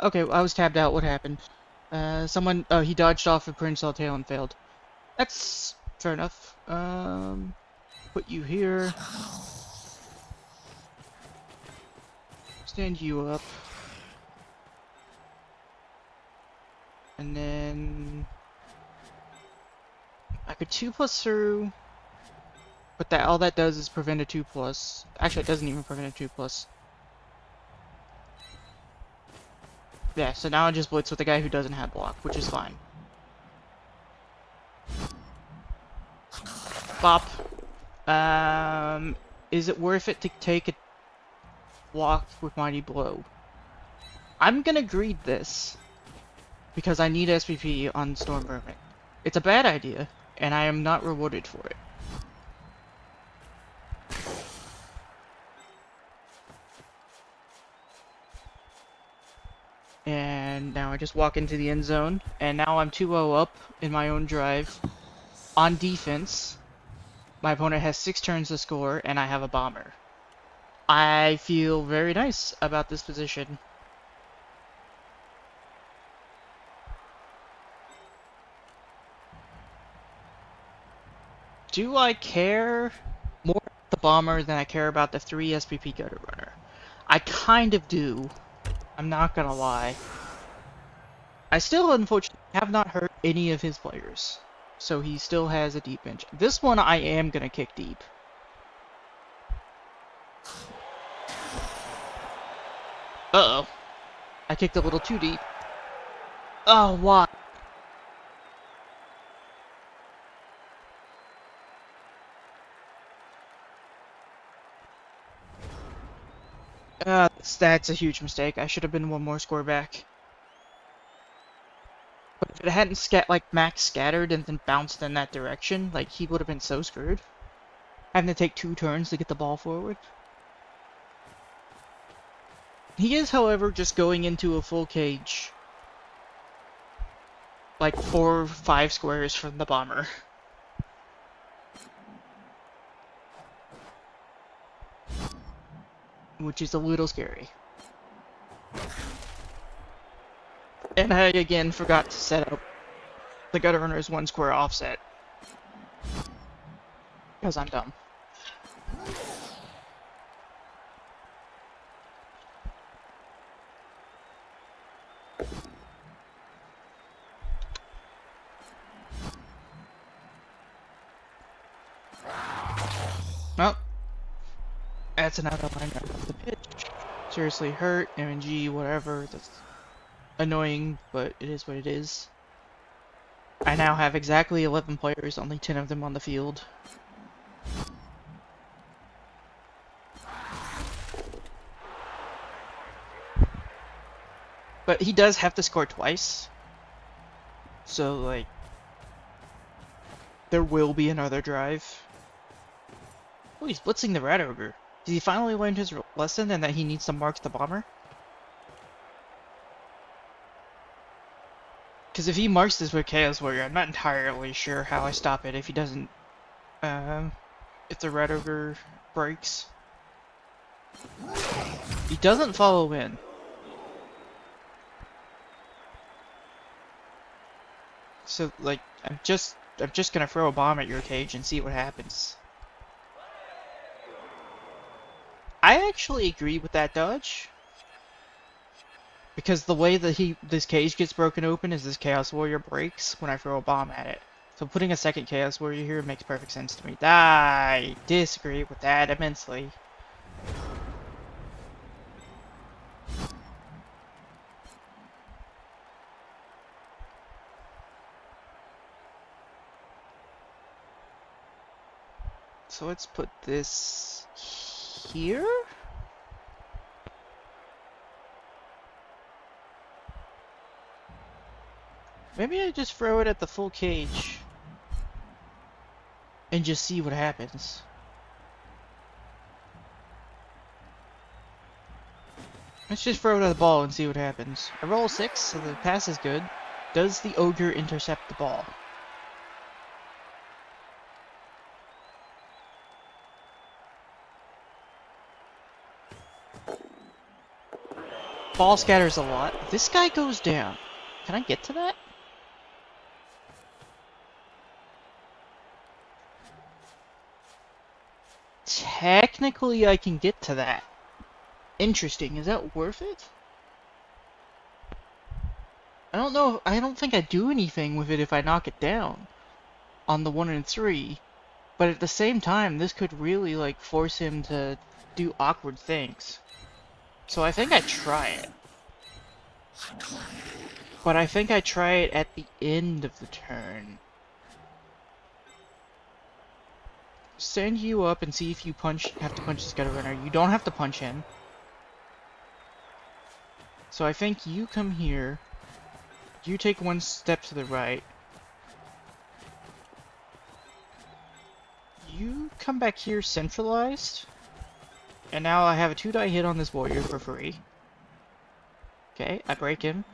Okay, I was tabbed out. What happened? Oh, he dodged off a Prehensile Tail and failed. That's fair enough. Put you here. Stand you up. And then I could 2+ through, but all that does is prevent a 2+. Actually, it doesn't even prevent a 2+. Yeah, so now I just blitz with the guy who doesn't have block, which is fine. Bop. Is it worth it to take a block with Mighty Blow? I'm gonna greed this, because I need SPP on Storm Vermin. It's a bad idea, and I am not rewarded for it. And now I just walk into the end zone, and now I'm 2-0 up in my own drive. On defense, my opponent has 6 turns to score, and I have a bomber. I feel very nice about this position. Do I care more about the bomber than I care about the 3 SPP gutter runner? I kind of do. I'm not gonna lie. I still, unfortunately, have not hurt any of his players. So he still has a deep bench. This one I am gonna kick deep. Uh-oh. I kicked a little too deep. Oh, why? That's a huge mistake. I should have been one more score back. But if it hadn't Max scattered and then bounced in that direction, like, he would have been so screwed. Having to take 2 turns to get the ball forward. He is, however, just going into a full cage. Like 4 or 5 squares from the bomber. Which is a little scary. And I again forgot to set up the gutter runner's 1 square offset. Because I'm dumb. Well, that's an out of line of the pitch. Seriously hurt, MNG, whatever. That's annoying, but it is what it is. I now have exactly 11 players, only 10 of them on the field. But he does have to score twice. So, like, there will be another drive. Oh, he's blitzing the Rat Ogre. Did he finally learn his lesson and that he needs to mark the bomber? Because if he marks this with Chaos Warrior, I'm not entirely sure how I stop it if he doesn't, if the Rat Ogre breaks. He doesn't follow in. So, like, I'm just gonna throw a bomb at your cage and see what happens. I actually agree with that dodge. Because the way that this cage gets broken open is this Chaos Warrior breaks when I throw a bomb at it. So putting a second Chaos Warrior here makes perfect sense to me. I disagree with that immensely. So let's put this here? Maybe I just throw it at the full cage and just see what happens. Let's just throw it at the ball and see what happens. I roll 6, so the pass is good. Does the Ogre intercept the ball? Ball scatters a lot. This guy goes down. Can I get to that? Technically, I can get to that. Interesting. Is that worth it? I don't know. I don't think I do anything with it if I knock it down on the 1 and 3. But at the same time, this could really, like, force him to do awkward things. So I think I try it. But I think I try it at the end of the turn. Send you up and see if you have to punch this gutter runner. You don't have to punch him. So I think you come here. You take 1 step to the right. You come back here centralized. And now I have a 2-die hit on this warrior for free. Okay, I break him.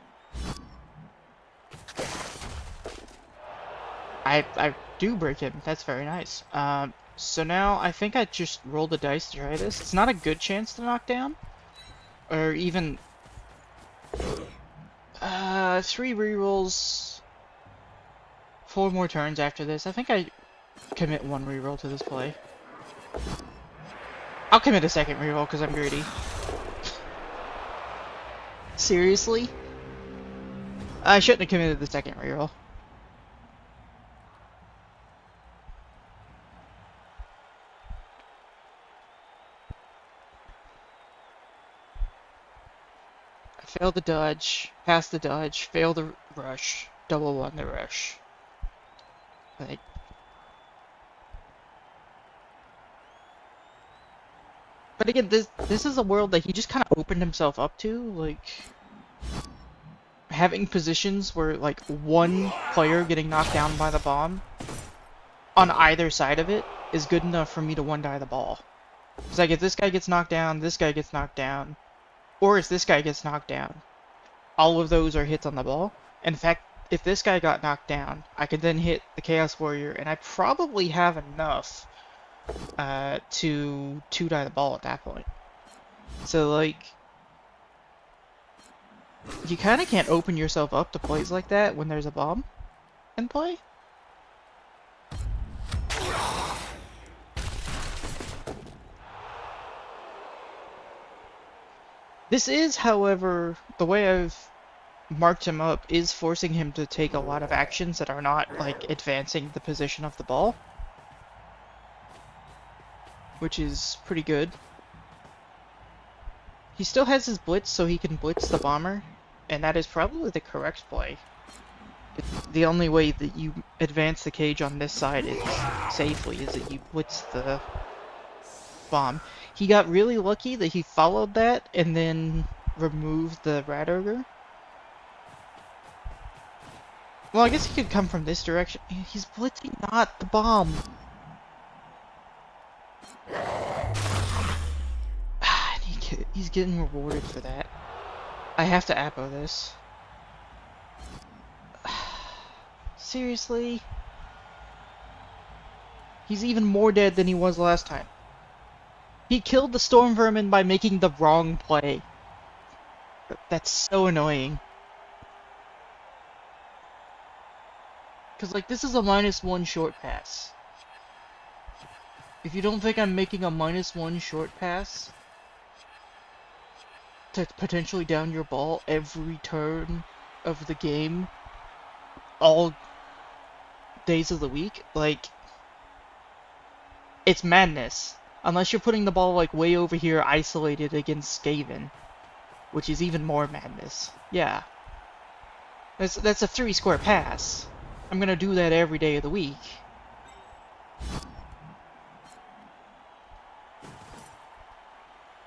I do break him. That's very nice. So now I think I just roll the dice to try this. It's not a good chance to knock down. Or even... 3 rerolls. 4 more turns after this. I think I commit 1 reroll to this play. I'll commit a second reroll because I'm greedy. Seriously? I shouldn't have committed the second reroll. I failed the dodge, passed the dodge, failed the rush, double won the rush. Like, but again, this is a world that he just kind of opened himself up to, like having positions where like one player getting knocked down by the bomb on either side of it is good enough for me to one die the ball. It's like if this guy gets knocked down, this guy gets knocked down, or if this guy gets knocked down, all of those are hits on the ball. In fact, if this guy got knocked down, I could then hit the Chaos Warrior, and I probably have enough to 2-die the ball at that point. So, like, you kind of can't open yourself up to plays like that when there's a bomb in play. This is, however, the way I've marked him up is forcing him to take a lot of actions that are not, like, advancing the position of the ball. Which is pretty good. He still has his blitz, so he can blitz the bomber, and that is probably the correct play. The only way that you advance the cage on this side is safely is that you blitz the bomb. He got really lucky that he followed that and then removed the rat ogre. Well, I guess he could come from this direction. He's blitzing not the bomb. He's getting rewarded for that. I have to appo this. Seriously? He's even more dead than he was last time. He killed the storm vermin by making the wrong play. That's so annoying. Cause like this is a -1 short pass. If you don't think I'm making a -1 short pass to potentially down your ball every turn of the game, all days of the week, like, it's madness. Unless you're putting the ball like way over here isolated against Skaven, which is even more madness. Yeah. That's a 3-square pass. I'm gonna do that every day of the week.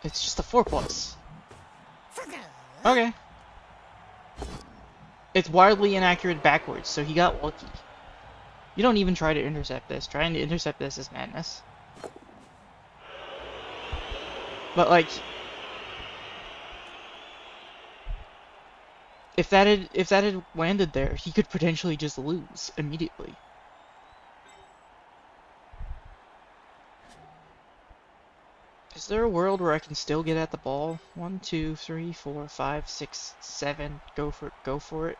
It's just a 4+. Okay. It's wildly inaccurate backwards, so he got lucky. You don't even try to intercept this. Trying to intercept this is madness. But like, if that had landed there, he could potentially just lose immediately. Is there a world where I can still get at the ball? 1, 2, 3, 4, 5, 6, 7. Go for it. Go for it.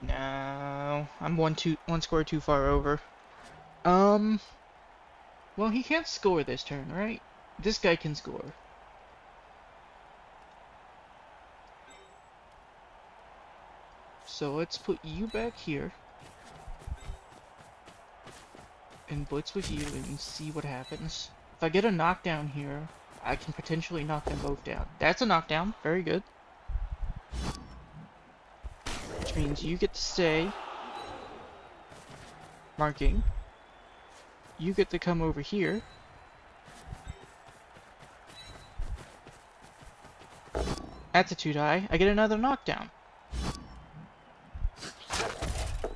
No, I'm one score too far over. Well, he can't score this turn, right? This guy can score. So let's put you back here. And blitz with you and see what happens. If I get a knockdown here, I can potentially knock them both down. That's a knockdown. Very good. Which means you get to stay marking. You get to come over here. That's a 2-die. I get another knockdown.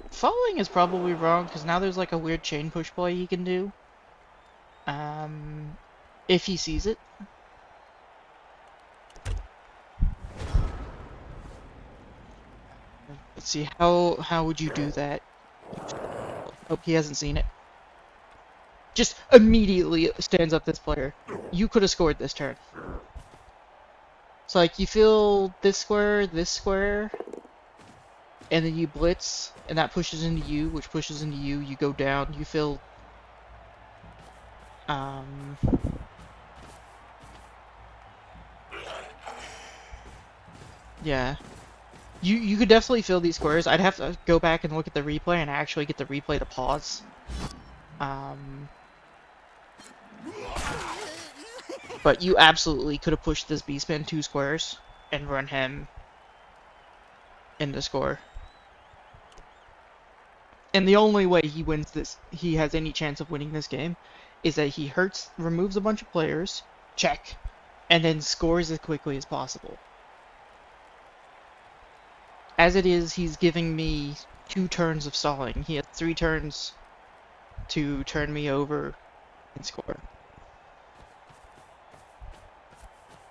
Following is probably wrong, because now there's like a weird chain push play he can do. If he sees it. Let's see, how would you do that? Oh, he hasn't seen it. just immediately stands up this player. You could have scored this turn. So like you fill this square, and then you blitz, and that pushes into you, which pushes into you. You go down. You fill. Um. Yeah. You could definitely fill these squares. I'd have to go back and look at the replay and actually get the replay to pause. But you absolutely could have pushed this B-spin 2 squares and run him in the score. And the only way he wins this, he has any chance of winning this game, is that he removes a bunch of players, check, and then scores as quickly as possible. As it is, he's giving me 2 turns of stalling. He has 3 turns to turn me over and score.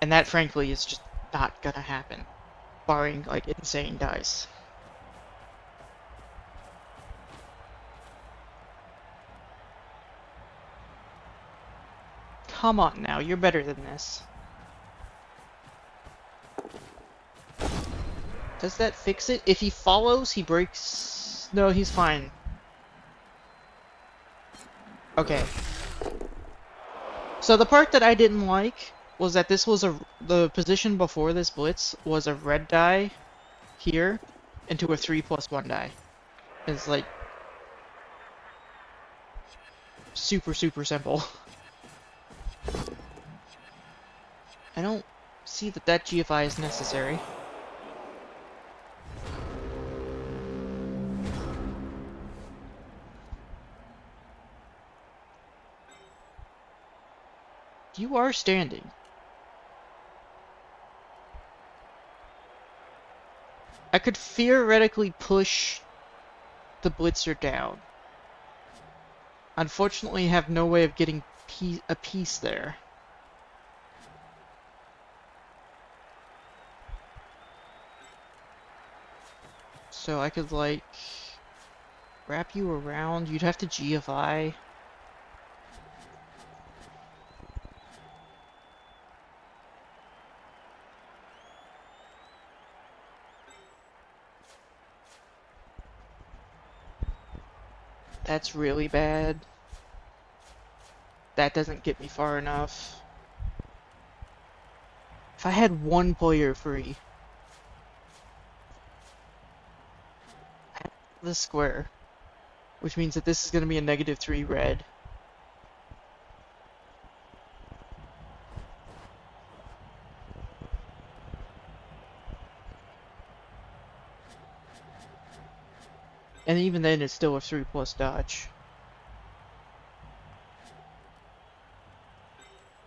And that, frankly, is just not gonna happen, barring, like, insane dice. Come on now, you're better than this. Does that fix it? If he follows, he breaks... No, he's fine. Okay. So the part that I didn't like was that this was the position before this blitz was a red die here into a 3+1 die. It's like super simple. I don't see that GFI is necessary. You are standing. I could theoretically push the blitzer down. Unfortunately, I have no way of getting a piece there. So I could, like, wrap you around. You'd have to GFI. That's really bad. That doesn't get me far enough. If I had one player free, the square, which means that this is going to be a -3 red. And even then, it's still a 3+ dodge.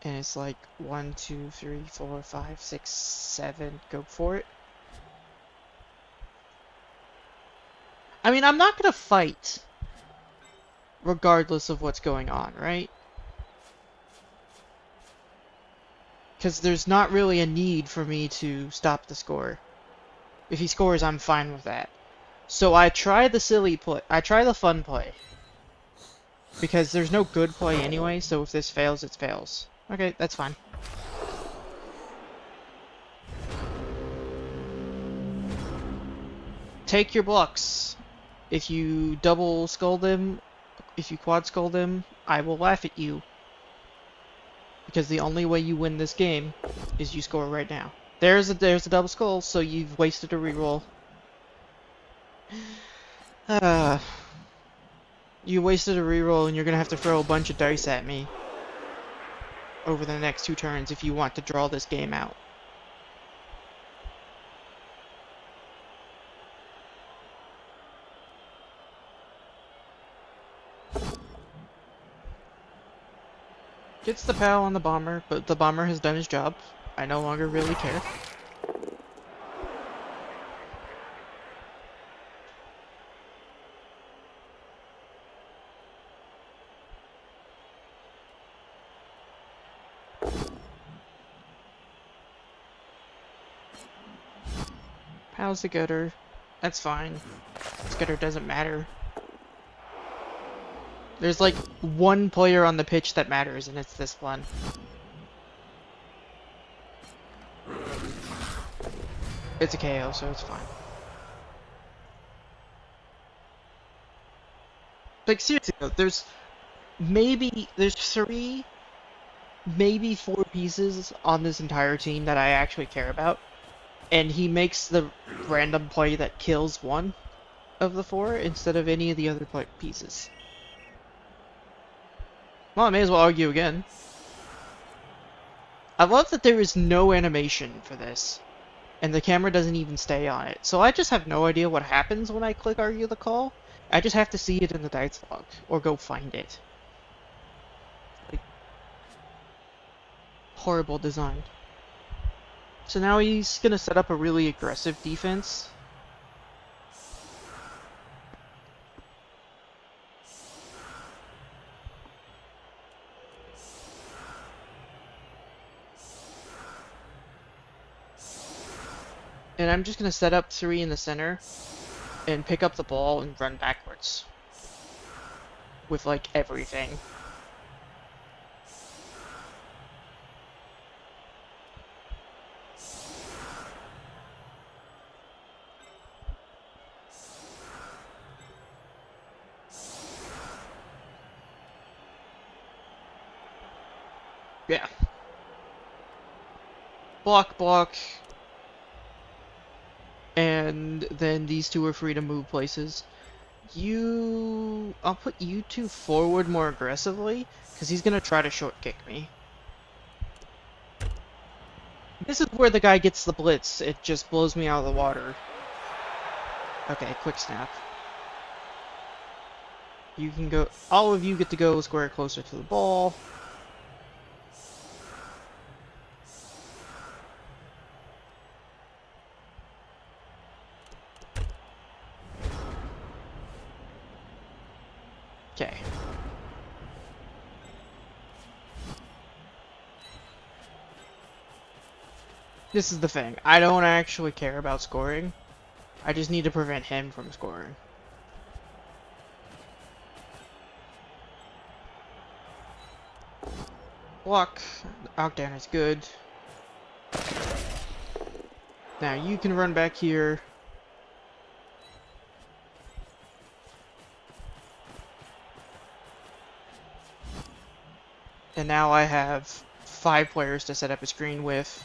And it's like 1, 2, 3, 4, 5, 6, 7. Go for it. I mean, I'm not gonna fight, regardless of what's going on, right? Because there's not really a need for me to stop the score. If he scores, I'm fine with that. So I try the silly play. I try the fun play. Because there's no good play anyway, so if this fails, it fails. Okay, that's fine. Take your blocks. If you double skull them, if you quad skull them, I will laugh at you. Because the only way you win this game is you score right now. There's a double skull, so you've wasted a reroll. You wasted a reroll, and you're gonna have to throw a bunch of dice at me over the next 2 turns if you want to draw this game out. Gets the POW on the bomber, but the bomber has done his job. I no longer really care. POW's the gutter. That's fine. This gutter doesn't matter. There's like one player on the pitch that matters, and it's this one. It's a KO, so it's fine. Like, seriously though, there's 3, maybe 4 pieces on this entire team that I actually care about. And he makes the random play that kills one of the 4 instead of any of the other pieces. Well, I may as well argue again. I love that there is no animation for this, and the camera doesn't even stay on it. So I just have no idea what happens when I click argue the call. I just have to see it in the dice log, or go find it. Like, horrible design. So now he's gonna set up a really aggressive defense. And I'm just gonna set up 3 in the center and pick up the ball and run backwards with like everything. Yeah. Block, block. And then these 2 are free to move places. I'll put you 2 forward more aggressively, because he's gonna try to short kick me. This is where the guy gets the blitz. It just blows me out of the water. Okay, quick snap. You can go. All of you get to go square closer to the ball. Okay. This is the thing. I don't actually care about scoring. I just need to prevent him from scoring. Block. Knockdown is good. Now you can run back here. And now I have 5 players to set up a screen with.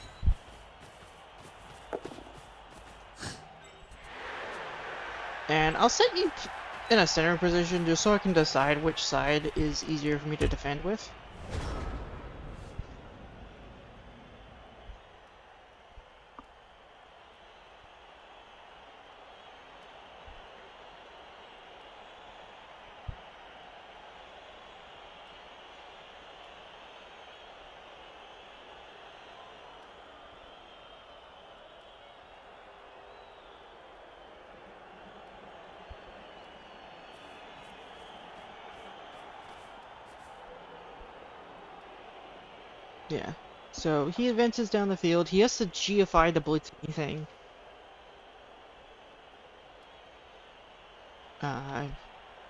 And I'll set you in a center position just so I can decide which side is easier for me to defend with. Yeah. So he advances down the field. He has to GFI to blitz anything.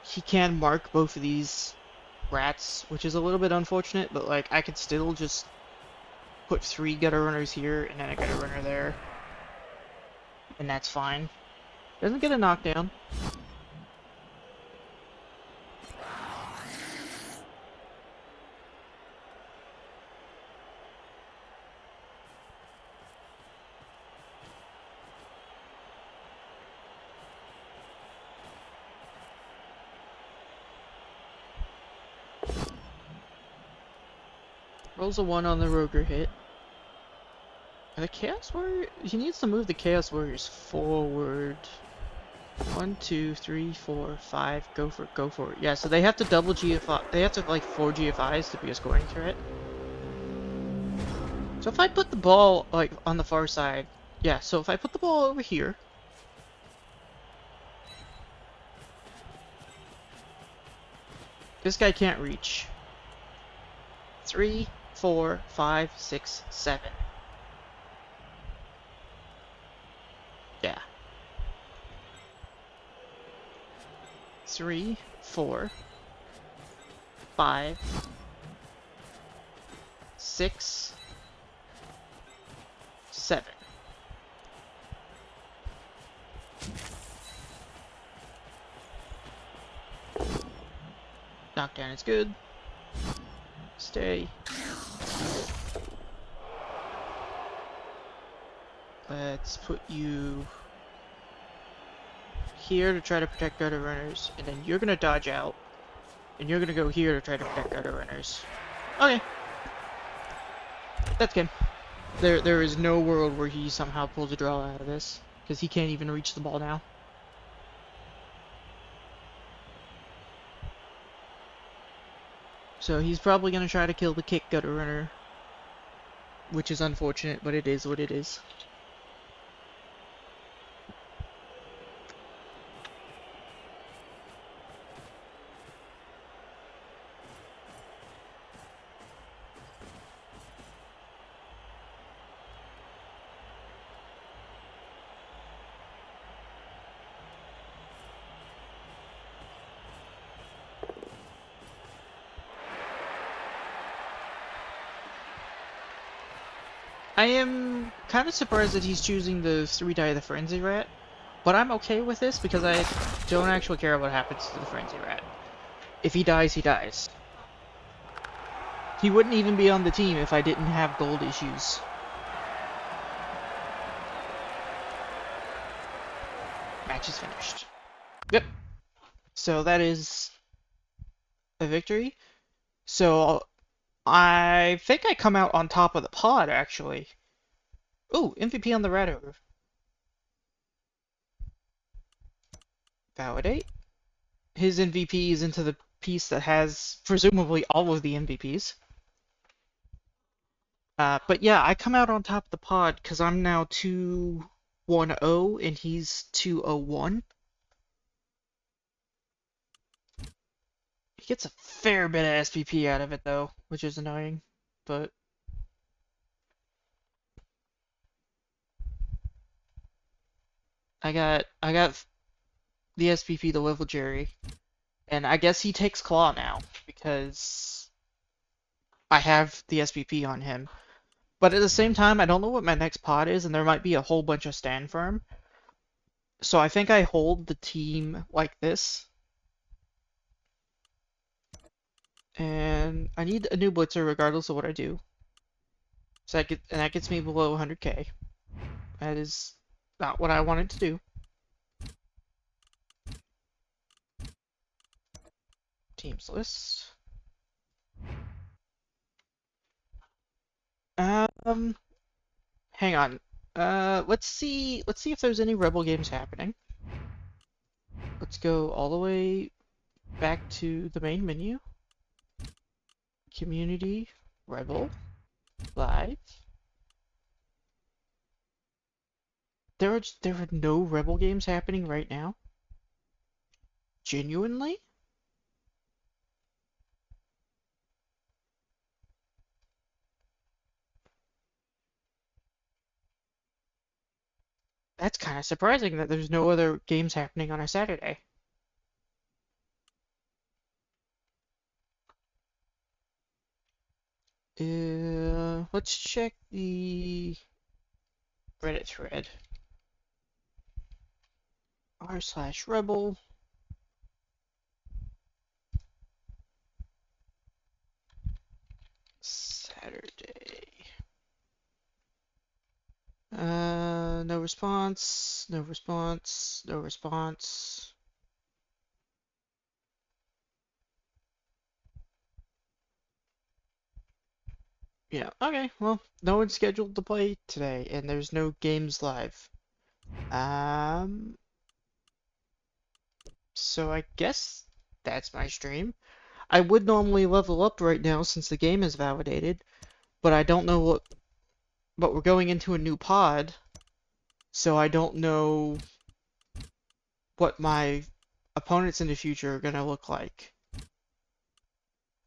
He can mark both of these rats, which is a little bit unfortunate, but like I could still just put 3 gutter runners here and then a gutter runner there. And that's fine. Doesn't get a knockdown. Rolls a 1 on the Roger hit. And the Chaos Warrior, he needs to move the Chaos Warriors forward. 1, 2, 3, 4, 5, go for it, go for it. Yeah, so they have to double GFI, they have to have like 4 GFIs to be a scoring threat. So if I put the ball like on the far side, yeah, so if I put the ball over here, this guy can't reach. 3, 4, 5, 6, 7. Yeah. 3, 4, 5, 6, 7. Knockdown is good. Stay. Let's put you here to try to protect gutter runners, and then you're gonna dodge out, and you're gonna go here to try to protect gutter runners. Okay. That's game. There is no world where he somehow pulls a draw out of this, because he can't even reach the ball now. So he's probably gonna try to kill the kick gutter runner, which is unfortunate, but it is what it is. I am kind of surprised that he's choosing the 3-die the Frenzy Rat, but I'm okay with this because I don't actually care what happens to the Frenzy Rat. If he dies, he dies. He wouldn't even be on the team if I didn't have gold issues. Match is finished. Yep. So that is a victory. So I think I come out on top of the pod, actually. Ooh, MVP on the rat over. Validate. His MVP is into the piece that has, presumably, all of the MVPs. But yeah, I come out on top of the pod because I'm now 2-1-0 and he's 2-0-1. He gets a fair bit of SPP out of it though, which is annoying. But I got the SPP to level Jerry, and I guess he takes Claw now because I have the SPP on him. But at the same time, I don't know what my next pod is, and there might be a whole bunch of stand firm. So I think I hold the team like this. And I need a new blitzer regardless of what I do. So that gets me below 100k. That is not what I wanted to do. Teams list. Hang on. Let's see if there's any Rebel games happening. Let's go all the way back to the main menu. Community, Rebel, Live. There are no Rebel games happening right now? Genuinely? That's kind of surprising that there's no other games happening on a Saturday. Let's check the Reddit thread. r/rebel. Saturday. No response, no response, no response. Yeah, okay, well, no one's scheduled to play today, and there's no games live. So I guess that's my stream. I would normally level up right now since the game is validated, but I don't know but we're going into a new pod, so I don't know what my opponents in the future are gonna look like.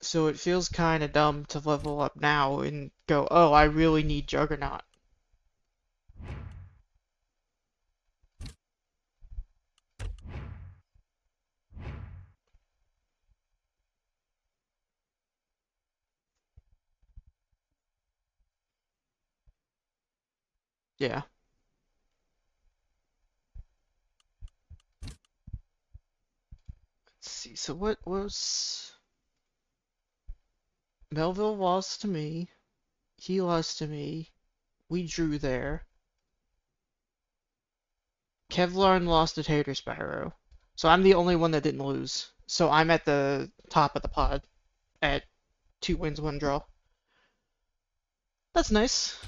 So it feels kind of dumb to level up now and go, oh, I really need Juggernaut. Yeah. Let's see. So what was Melville lost to me. He lost to me. We drew there. Kevlar lost to Tater Spyro. So I'm the only one that didn't lose. So I'm at the top of the pod at 2 wins, 1 draw. That's nice.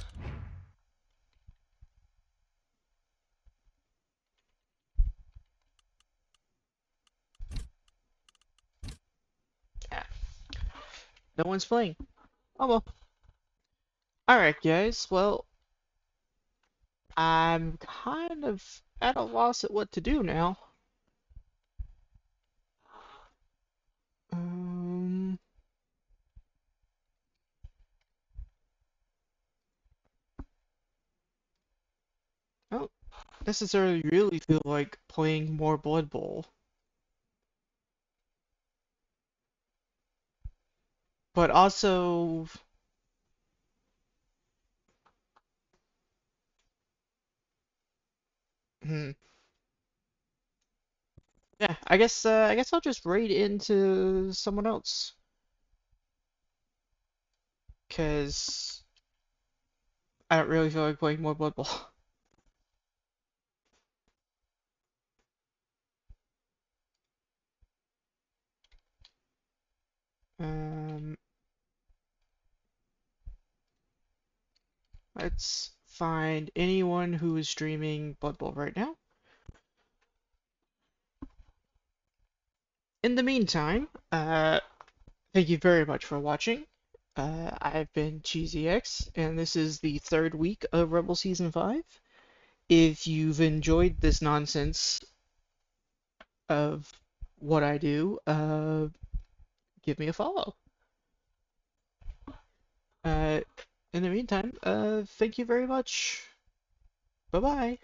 Yeah. No one's playing. Oh well. Alright, guys. Well, I'm kind of at a loss at what to do now. Um. I don't necessarily really feel like playing more Blood Bowl. But also, hmm, yeah, I guess I'll just raid into someone else, cause I don't really feel like playing more Blood Bowl. Um, let's find anyone who is streaming Blood Bowl right now. In the meantime, thank you very much for watching. I've been CheesyX, and this is the third week of Rebel Season 5. If you've enjoyed this nonsense of what I do, give me a follow. Uh, in the meantime, thank you very much. Bye bye.